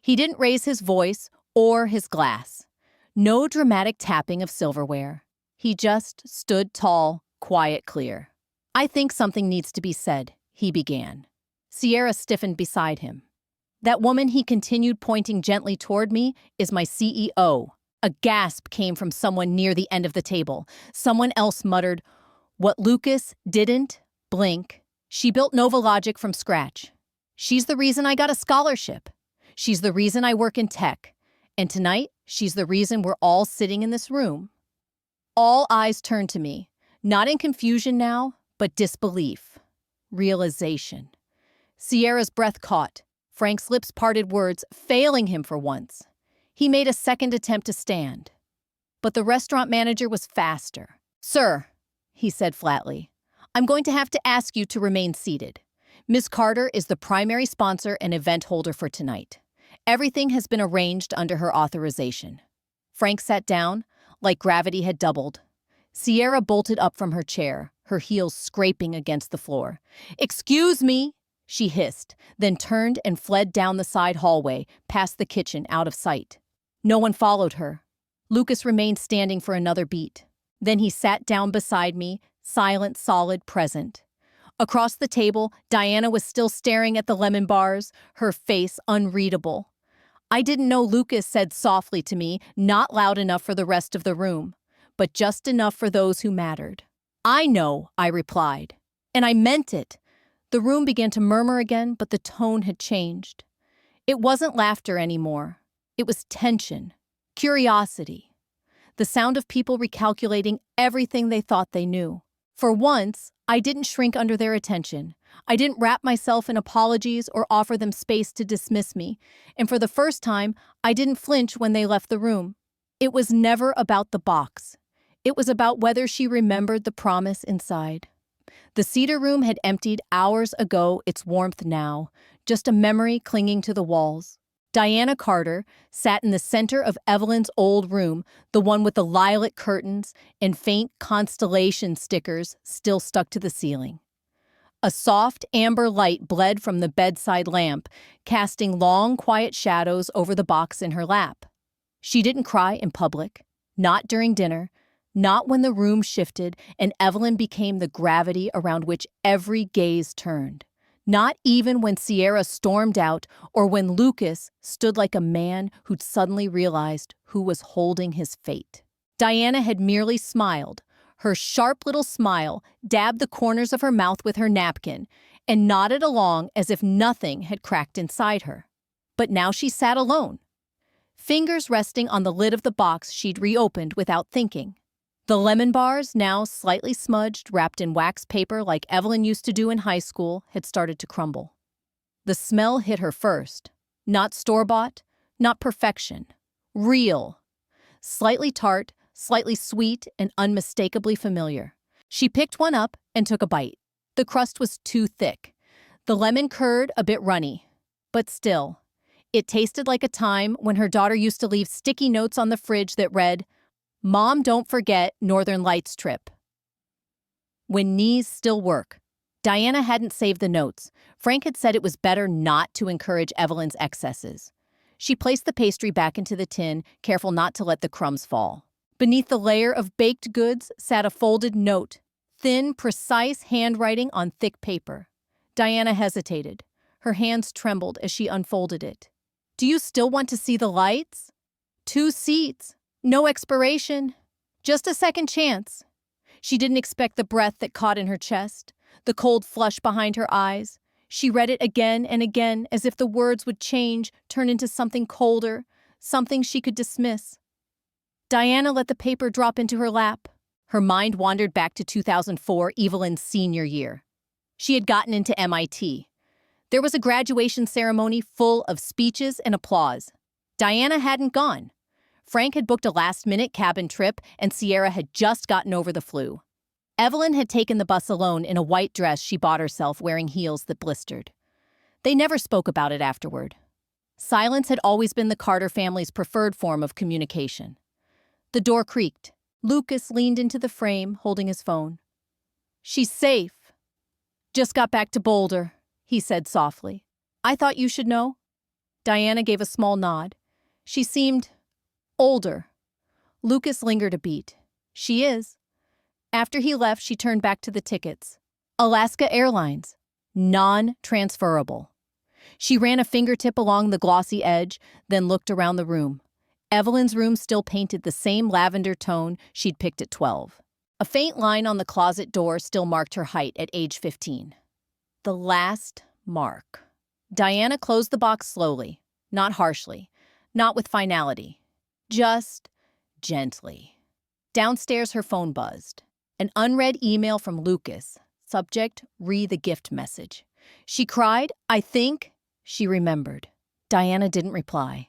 He didn't raise his voice or his glass. No dramatic tapping of silverware. He just stood tall, quiet, clear. "I think something needs to be said," he began. Sierra stiffened beside him. "That woman," he continued, pointing gently toward me, "is my CEO." A gasp came from someone near the end of the table. Someone else muttered, "What Lucas didn't blink. She built NovaLogic from scratch. She's the reason I got a scholarship. She's the reason I work in tech. And tonight, she's the reason we're all sitting in this room." All eyes turned to me, not in confusion now, but disbelief. Realization. Sierra's breath caught. Frank's lips parted, words failing him for once. He made a second attempt to stand. But the restaurant manager was faster. "Sir," he said flatly, "I'm going to have to ask you to remain seated. Ms. Carter is the primary sponsor and event holder for tonight. Everything has been arranged under her authorization." Frank sat down, like gravity had doubled. Sierra bolted up from her chair, her heels scraping against the floor. "Excuse me," she hissed, then turned and fled down the side hallway, past the kitchen, out of sight. No one followed her. Lucas remained standing for another beat. Then he sat down beside me, silent, solid, present. Across the table, Diana was still staring at the lemon bars, her face unreadable. "I didn't know," Lucas said softly to me, not loud enough for the rest of the room, but just enough for those who mattered. "I know," I replied. And I meant it. The room began to murmur again, but the tone had changed. It wasn't laughter anymore. It was tension, curiosity. The sound of people recalculating everything they thought they knew. For once, I didn't shrink under their attention. I didn't wrap myself in apologies or offer them space to dismiss me. And for the first time, I didn't flinch when they left the room. It was never about the box. It was about whether she remembered the promise inside. The cedar room had emptied hours ago, its warmth now, just a memory clinging to the walls. Diana Carter sat in the center of Evelyn's old room, the one with the lilac curtains and faint constellation stickers still stuck to the ceiling. A soft amber light bled from the bedside lamp, casting long, quiet shadows over the box in her lap. She didn't cry in public, not during dinner, not when the room shifted and Evelyn became the gravity around which every gaze turned. Not even when Sierra stormed out or when Lucas stood like a man who'd suddenly realized who was holding his fate. Diana had merely smiled. Her sharp little smile dabbed the corners of her mouth with her napkin and nodded along as if nothing had cracked inside her. But now she sat alone, fingers resting on the lid of the box she'd reopened without thinking. The lemon bars, now slightly smudged, wrapped in wax paper like Evelyn used to do in high school, had started to crumble. The smell hit her first. Not store-bought, not perfection. Real. Slightly tart, slightly sweet, and unmistakably familiar. She picked one up and took a bite. The crust was too thick. The lemon curd a bit runny. But still, it tasted like a time when her daughter used to leave sticky notes on the fridge that read, "Mom, don't forget Northern Lights trip." When knees still work. Diana hadn't saved the notes. Frank had said it was better not to encourage Evelyn's excesses. She placed the pastry back into the tin, careful not to let the crumbs fall. Beneath the layer of baked goods sat a folded note, thin, precise handwriting on thick paper. Diana hesitated. Her hands trembled as she unfolded it. "Do you still want to see the lights? 2 seats. No expiration. Just a second chance." She didn't expect the breath that caught in her chest, the cold flush behind her eyes. She read it again and again as if the words would change, turn into something colder, something she could dismiss. Diana let the paper drop into her lap. Her mind wandered back to 2004, Evelyn's senior year. She had gotten into MIT. There was a graduation ceremony full of speeches and applause. Diana hadn't gone. Frank had booked a last-minute cabin trip, and Sierra had just gotten over the flu. Evelyn had taken the bus alone in a white dress she bought herself, wearing heels that blistered. They never spoke about it afterward. Silence had always been the Carter family's preferred form of communication. The door creaked. Lucas leaned into the frame, holding his phone. "She's safe. Just got back to Boulder," he said softly. "I thought you should know." Diana gave a small nod. She seemed older. Lucas lingered a beat. "She is." After he left, she turned back to the tickets. Alaska Airlines. Non-transferable. She ran a fingertip along the glossy edge, then looked around the room. Evelyn's room still painted the same lavender tone she'd picked at 12. A faint line on the closet door still marked her height at age 15. The last mark. Diana closed the box slowly, not harshly, not with finality. Just gently. Downstairs, her phone buzzed. An unread email from Lucas. Subject, read the gift message. She cried, "I think," she remembered. Diana didn't reply.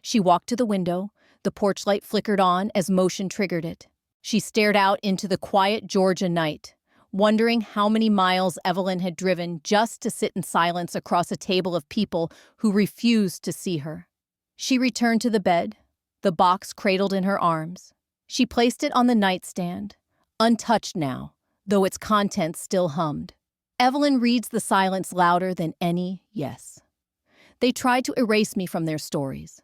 She walked to the window. The porch light flickered on as motion triggered it. She stared out into the quiet Georgia night, wondering how many miles Evelyn had driven just to sit in silence across a table of people who refused to see her. She returned to the bed, the box cradled in her arms. She placed it on the nightstand, untouched now, though its contents still hummed. Evelyn reads the silence louder than any yes. They tried to erase me from their stories,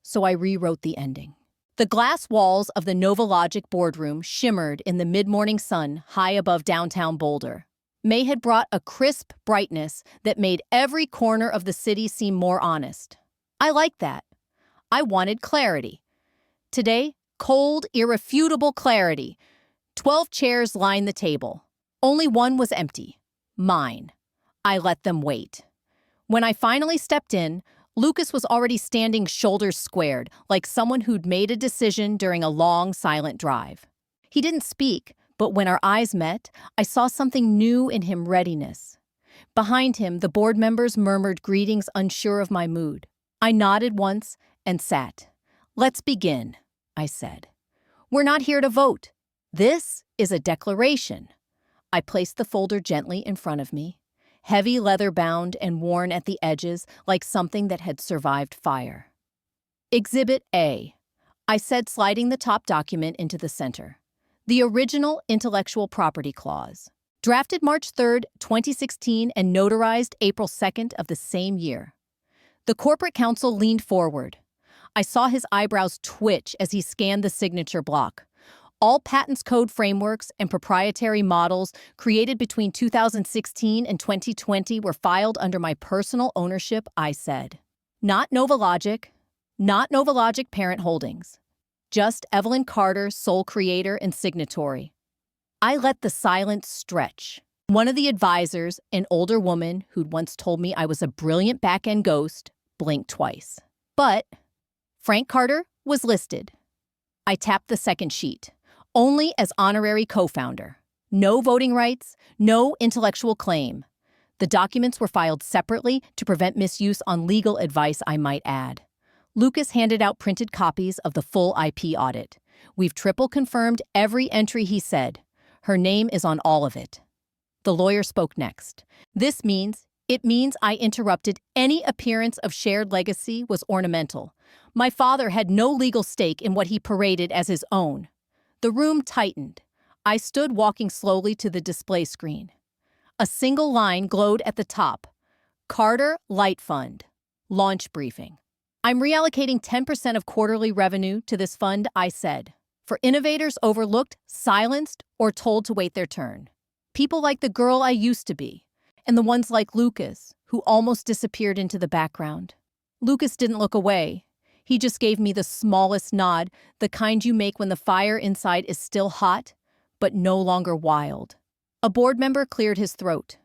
so I rewrote the ending. The glass walls of the Novalogic boardroom shimmered in the mid-morning sun high above downtown Boulder. May had brought a crisp brightness that made every corner of the city seem more honest. I liked that. I wanted clarity. Today, cold, irrefutable clarity. 12 chairs lined the table. Only one was empty. Mine. I let them wait. When I finally stepped in, Lucas was already standing shoulders squared, like someone who'd made a decision during a long, silent drive. He didn't speak, but when our eyes met, I saw something new in him: readiness. Behind him, the board members murmured greetings, unsure of my mood. I nodded once and sat. "Let's begin," I said. "We're not here to vote. This is a declaration." I placed the folder gently in front of me, heavy leather-bound and worn at the edges like something that had survived fire. Exhibit A, I said, sliding the top document into the center. The original Intellectual Property Clause. Drafted March 3rd, 2016 and notarized April 2nd of the same year. The corporate counsel leaned forward. I saw his eyebrows twitch as he scanned the signature block. All patents code frameworks and proprietary models created between 2016 and 2020 were filed under my personal ownership, I said. Not Novalogic, not Novalogic Parent Holdings. Just Evelyn Carter, sole creator and signatory. I let the silence stretch. One of the advisors, an older woman who'd once told me I was a brilliant back-end ghost, blinked twice. But Frank Carter was listed. I tapped the second sheet, only as honorary co-founder. No voting rights, no intellectual claim. The documents were filed separately to prevent misuse on legal advice, I might add. Lucas handed out printed copies of the full IP audit. We've triple confirmed every entry, he said. Her name is on all of it. The lawyer spoke next. It means I interrupted any appearance of shared legacy was ornamental. My father had no legal stake in what he paraded as his own. The room tightened. I stood walking slowly to the display screen. A single line glowed at the top. Carter Light Fund. Launch briefing. I'm reallocating 10% of quarterly revenue to this fund, I said. For innovators overlooked, silenced, or told to wait their turn. People like the girl I used to be, and the ones like Lucas, who almost disappeared into the background. Lucas didn't look away. He just gave me the smallest nod, the kind you make when the fire inside is still hot, but no longer wild. A board member cleared his throat.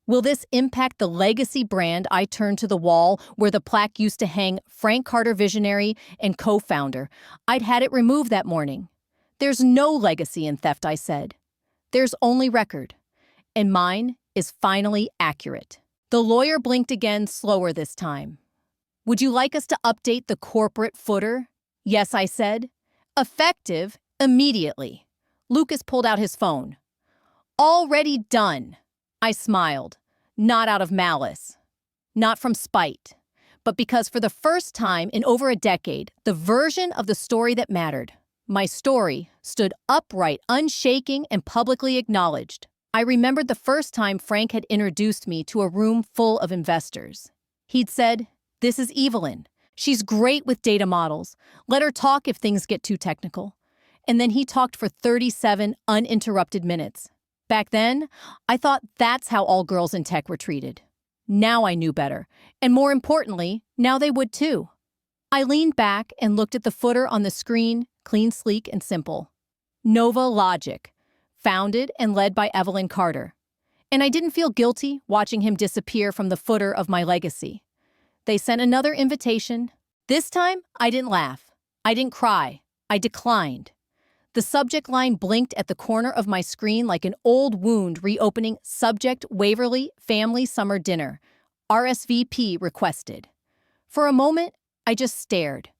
Will this impact the legacy brand? I turned to the wall where the plaque used to hang, Frank Carter, visionary and co-founder. I'd had it removed that morning. There's no legacy in theft, I said. There's only record. And mine is finally accurate. The lawyer blinked again, slower this time. Would you like us to update the corporate footer? Yes, I said. Effective immediately. Lucas pulled out his phone. Already done. I smiled, not out of malice, not from spite, but because for the first time in over a decade, the version of the story that mattered, my story, stood upright, unshaking, and publicly acknowledged. I remembered the first time Frank had introduced me to a room full of investors. He'd said, "This is Evelyn. She's great with data models. Let her talk if things get too technical." And then he talked for 37 uninterrupted minutes. Back then, I thought that's how all girls in tech were treated. Now I knew better. And more importantly, now they would too. I leaned back and looked at the footer on the screen, clean, sleek, and simple. Nova Logic, founded and led by Evelyn Carter. And I didn't feel guilty watching him disappear from the footer of my legacy. They sent another invitation. This time, I didn't laugh. I didn't cry. I declined. The subject line blinked at the corner of my screen like an old wound reopening. Subject Waverly Family Summer Dinner. RSVP requested. For a moment, I just stared.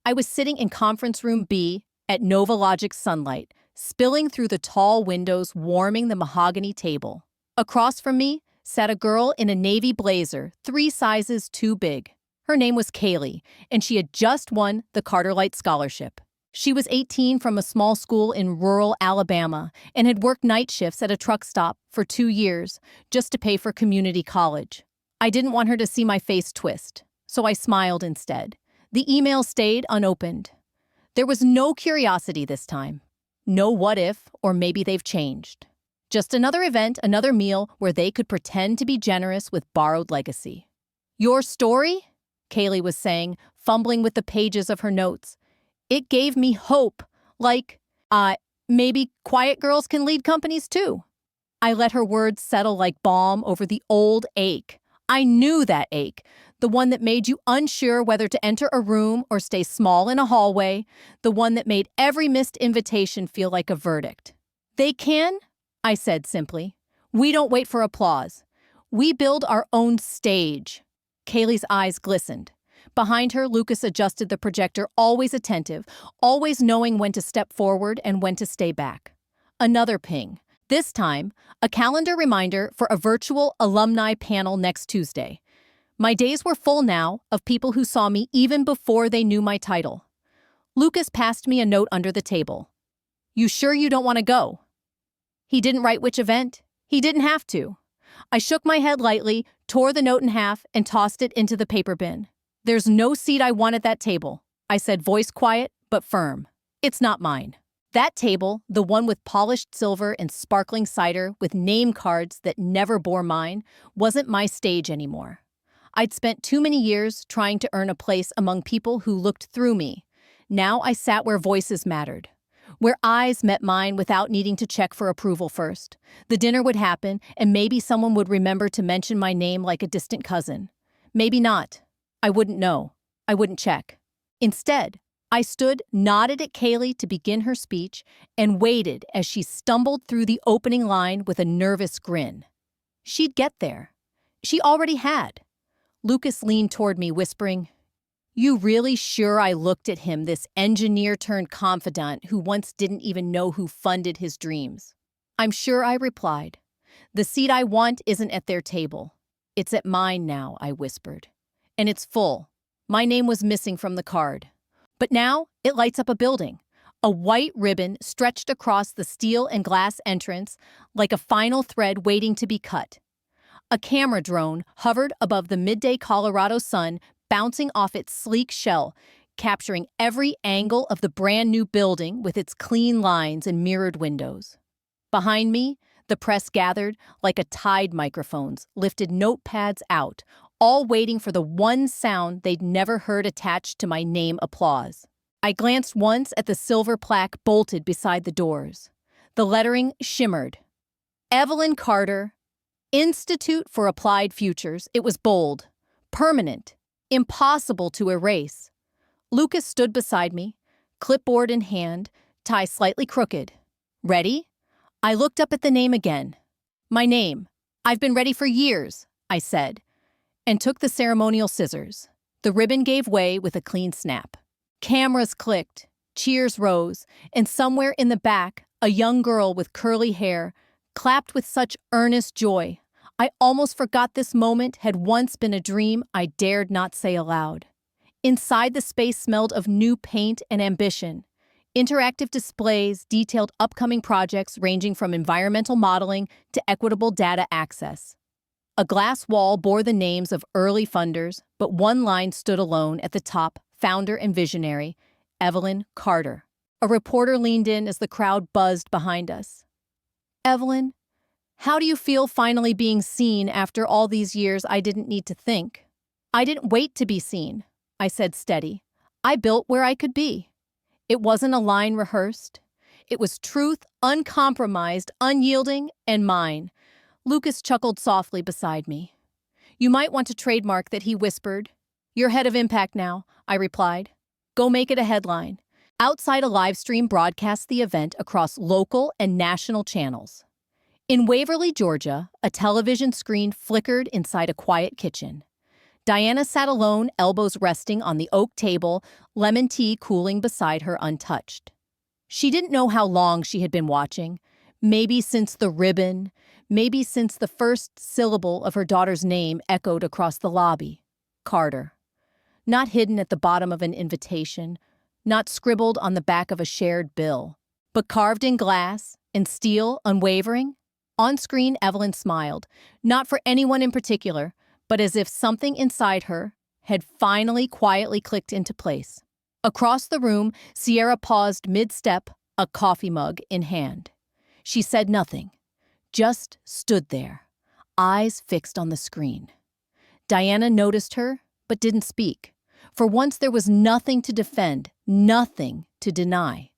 I was sitting in conference room B at Novalogic sunlight, spilling through the tall windows, warming the mahogany table. Across from me sat a girl in a navy blazer, 3 sizes too big. Her name was Kaylee, and she had just won the Carter Light Scholarship. She was 18 from a small school in rural Alabama and had worked night shifts at a truck stop for 2 years just to pay for community college. I didn't want her to see my face twist, so I smiled instead. The email stayed unopened. There was no curiosity this time. No what if, or maybe they've changed. Just another event, another meal where they could pretend to be generous with borrowed legacy. Your story? Kaylee was saying, fumbling with the pages of her notes. It gave me hope, like, maybe quiet girls can lead companies too. I let her words settle like balm over the old ache. I knew that ache, the one that made you unsure whether to enter a room or stay small in a hallway, the one that made every missed invitation feel like a verdict. They can, I said simply. We don't wait for applause. We build our own stage. Kaylee's eyes glistened. Behind her, Lucas adjusted the projector, always attentive, always knowing when to step forward and when to stay back. Another ping. This time, a calendar reminder for a virtual alumni panel next Tuesday. My days were full now of people who saw me even before they knew my title. Lucas passed me a note under the table. You sure you don't want to go? He didn't write which event. He didn't have to. I shook my head lightly, tore the note in half, and tossed it into the paper bin. There's no seat I want at that table, I said, voice quiet but firm. It's not mine. That table, the one with polished silver and sparkling cider with name cards that never bore mine, wasn't my stage anymore. I'd spent too many years trying to earn a place among people who looked through me. Now I sat where voices mattered, where eyes met mine without needing to check for approval first. The dinner would happen, and maybe someone would remember to mention my name like a distant cousin. Maybe not. I wouldn't know. I wouldn't check. Instead, I stood, nodded at Kaylee to begin her speech, and waited as she stumbled through the opening line with a nervous grin. She'd get there. She already had. Lucas leaned toward me, whispering, "You really sure I looked at him, this engineer-turned-confidant who once didn't even know who funded his dreams?" "I'm sure," I replied. "The seat I want isn't at their table. It's at mine now," I whispered. "And it's full." My name was missing from the card. But now it lights up a building. A white ribbon stretched across the steel and glass entrance like a final thread waiting to be cut. A camera drone hovered above the midday Colorado sun, bouncing off its sleek shell, capturing every angle of the brand new building with its clean lines and mirrored windows. Behind me, the press gathered like a tide. Microphones lifted notepads out, all waiting for the one sound they'd never heard attached to my name: applause. I glanced once at the silver plaque bolted beside the doors. The lettering shimmered. Evelyn Carter, Institute for Applied Futures. It was bold, permanent, impossible to erase. Lucas stood beside me, clipboard in hand, tie slightly crooked. "Ready?" I looked up at the name again. "My name. I've been ready for years," I said, and took the ceremonial scissors. The ribbon gave way with a clean snap. Cameras clicked, cheers rose, and somewhere in the back, a young girl with curly hair clapped with such earnest joy. I almost forgot this moment had once been a dream I dared not say aloud. Inside, the space smelled of new paint and ambition. Interactive displays detailed upcoming projects ranging from environmental modeling to equitable data access. A glass wall bore the names of early funders, but one line stood alone at the top: founder and visionary, Evelyn Carter. A reporter leaned in as the crowd buzzed behind us. "Evelyn, how do you feel finally being seen after all these years?" I didn't need to think. "I didn't wait to be seen," I said, steady. "I built where I could be." It wasn't a line rehearsed. It was truth, uncompromised, unyielding, and mine. Lucas chuckled softly beside me. "You might want to trademark that," he whispered. "You're head of impact now," I replied. "Go make it a headline." Outside, a live stream broadcast the event across local and national channels. In Waverly, Georgia, a television screen flickered inside a quiet kitchen. Diana sat alone, elbows resting on the oak table, lemon tea cooling beside her untouched. She didn't know how long she had been watching. Maybe since the ribbon, maybe since the first syllable of her daughter's name echoed across the lobby. Carter. Not hidden at the bottom of an invitation, not scribbled on the back of a shared bill, but carved in glass and steel, unwavering. On screen, Evelyn smiled, not for anyone in particular, but as if something inside her had finally quietly clicked into place. Across the room, Sierra paused mid-step, a coffee mug in hand. She said nothing, just stood there, eyes fixed on the screen. Diana noticed her, but didn't speak. For once, there was nothing to defend, nothing to deny.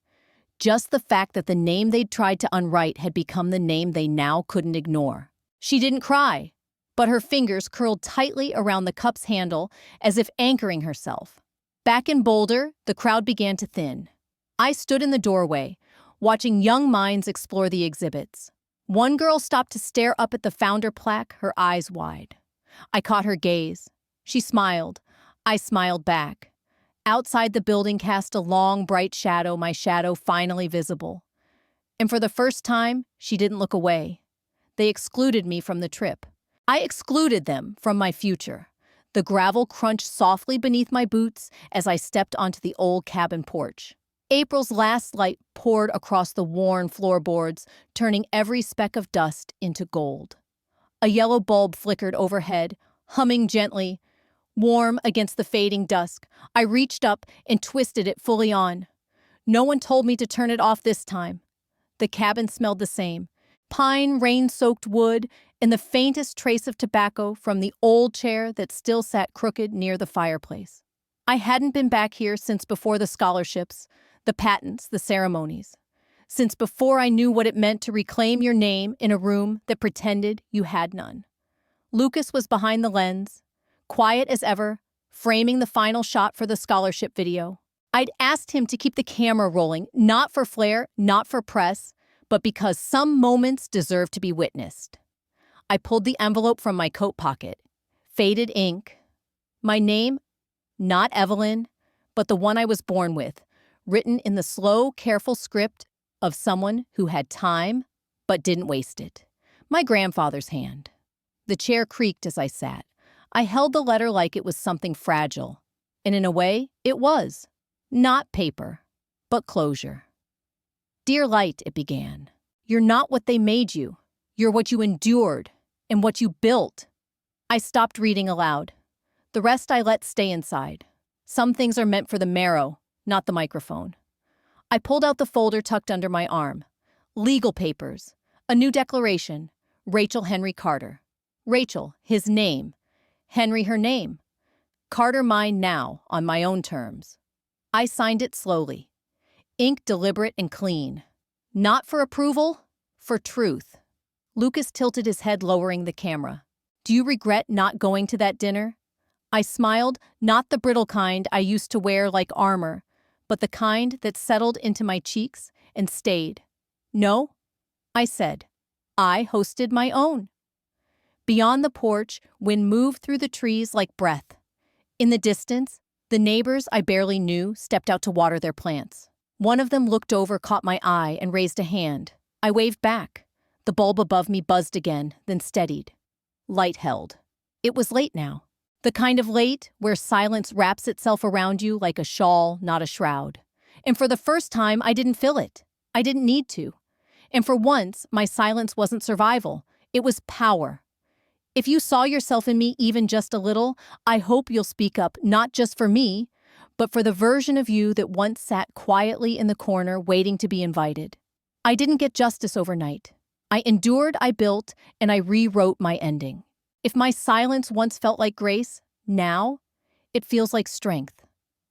Just the fact that the name they'd tried to unwrite had become the name they now couldn't ignore. She didn't cry, but her fingers curled tightly around the cup's handle as if anchoring herself. Back in Boulder, the crowd began to thin. I stood in the doorway, watching young minds explore the exhibits. One girl stopped to stare up at the founder plaque, her eyes wide. I caught her gaze. She smiled. I smiled back. Outside, the building cast a long, bright shadow, my shadow finally visible. And for the first time, she didn't look away. They excluded me from the trip. I excluded them from my future. The gravel crunched softly beneath my boots as I stepped onto the old cabin porch. April's last light poured across the worn floorboards, turning every speck of dust into gold. A yellow bulb flickered overhead, humming gently. Warm against the fading dusk, I reached up and twisted it fully on. No one told me to turn it off this time. The cabin smelled the same. Pine, rain-soaked wood, and the faintest trace of tobacco from the old chair that still sat crooked near the fireplace. I hadn't been back here since before the scholarships, the patents, the ceremonies. Since before I knew what it meant to reclaim your name in a room that pretended you had none. Lucas was behind the lens, quiet as ever, framing the final shot for the scholarship video. I'd asked him to keep the camera rolling, not for flair, not for press, but because some moments deserve to be witnessed. I pulled the envelope from my coat pocket. Faded ink. My name, not Evelyn, but the one I was born with, written in the slow, careful script of someone who had time but didn't waste it. My grandfather's hand. The chair creaked as I sat. I held the letter like it was something fragile. And in a way, it was. Not paper, but closure. Dear Light, it began. You're not what they made you. You're what you endured and what you built. I stopped reading aloud. The rest I let stay inside. Some things are meant for the marrow, not the microphone. I pulled out the folder tucked under my arm. Legal papers. A new declaration. Rachel Henry Carter. Rachel, his name. Henry, her name. Carter, mine now, on my own terms. I signed it slowly. Ink deliberate and clean. Not for approval, for truth. Lucas tilted his head, lowering the camera. Do you regret not going to that dinner? I smiled, not the brittle kind I used to wear like armor, but the kind that settled into my cheeks and stayed. No, I said. I hosted my own. Beyond the porch, wind moved through the trees like breath. In the distance, the neighbors I barely knew stepped out to water their plants. One of them looked over, caught my eye, and raised a hand. I waved back. The bulb above me buzzed again, then steadied. Light held. It was late now. The kind of late where silence wraps itself around you like a shawl, not a shroud. And for the first time, I didn't feel it. I didn't need to. And for once, my silence wasn't survival. It was power. If you saw yourself in me even just a little, I hope you'll speak up, not just for me, but for the version of you that once sat quietly in the corner waiting to be invited. I didn't get justice overnight. I endured, I built, and I rewrote my ending. If my silence once felt like grace, now it feels like strength.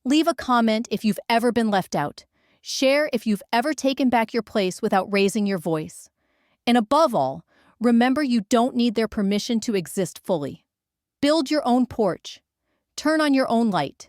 Leave a comment if you've ever been left out. Share if you've ever taken back your place without raising your voice. And above all, remember you don't need their permission to exist fully. Build your own porch. Turn on your own light.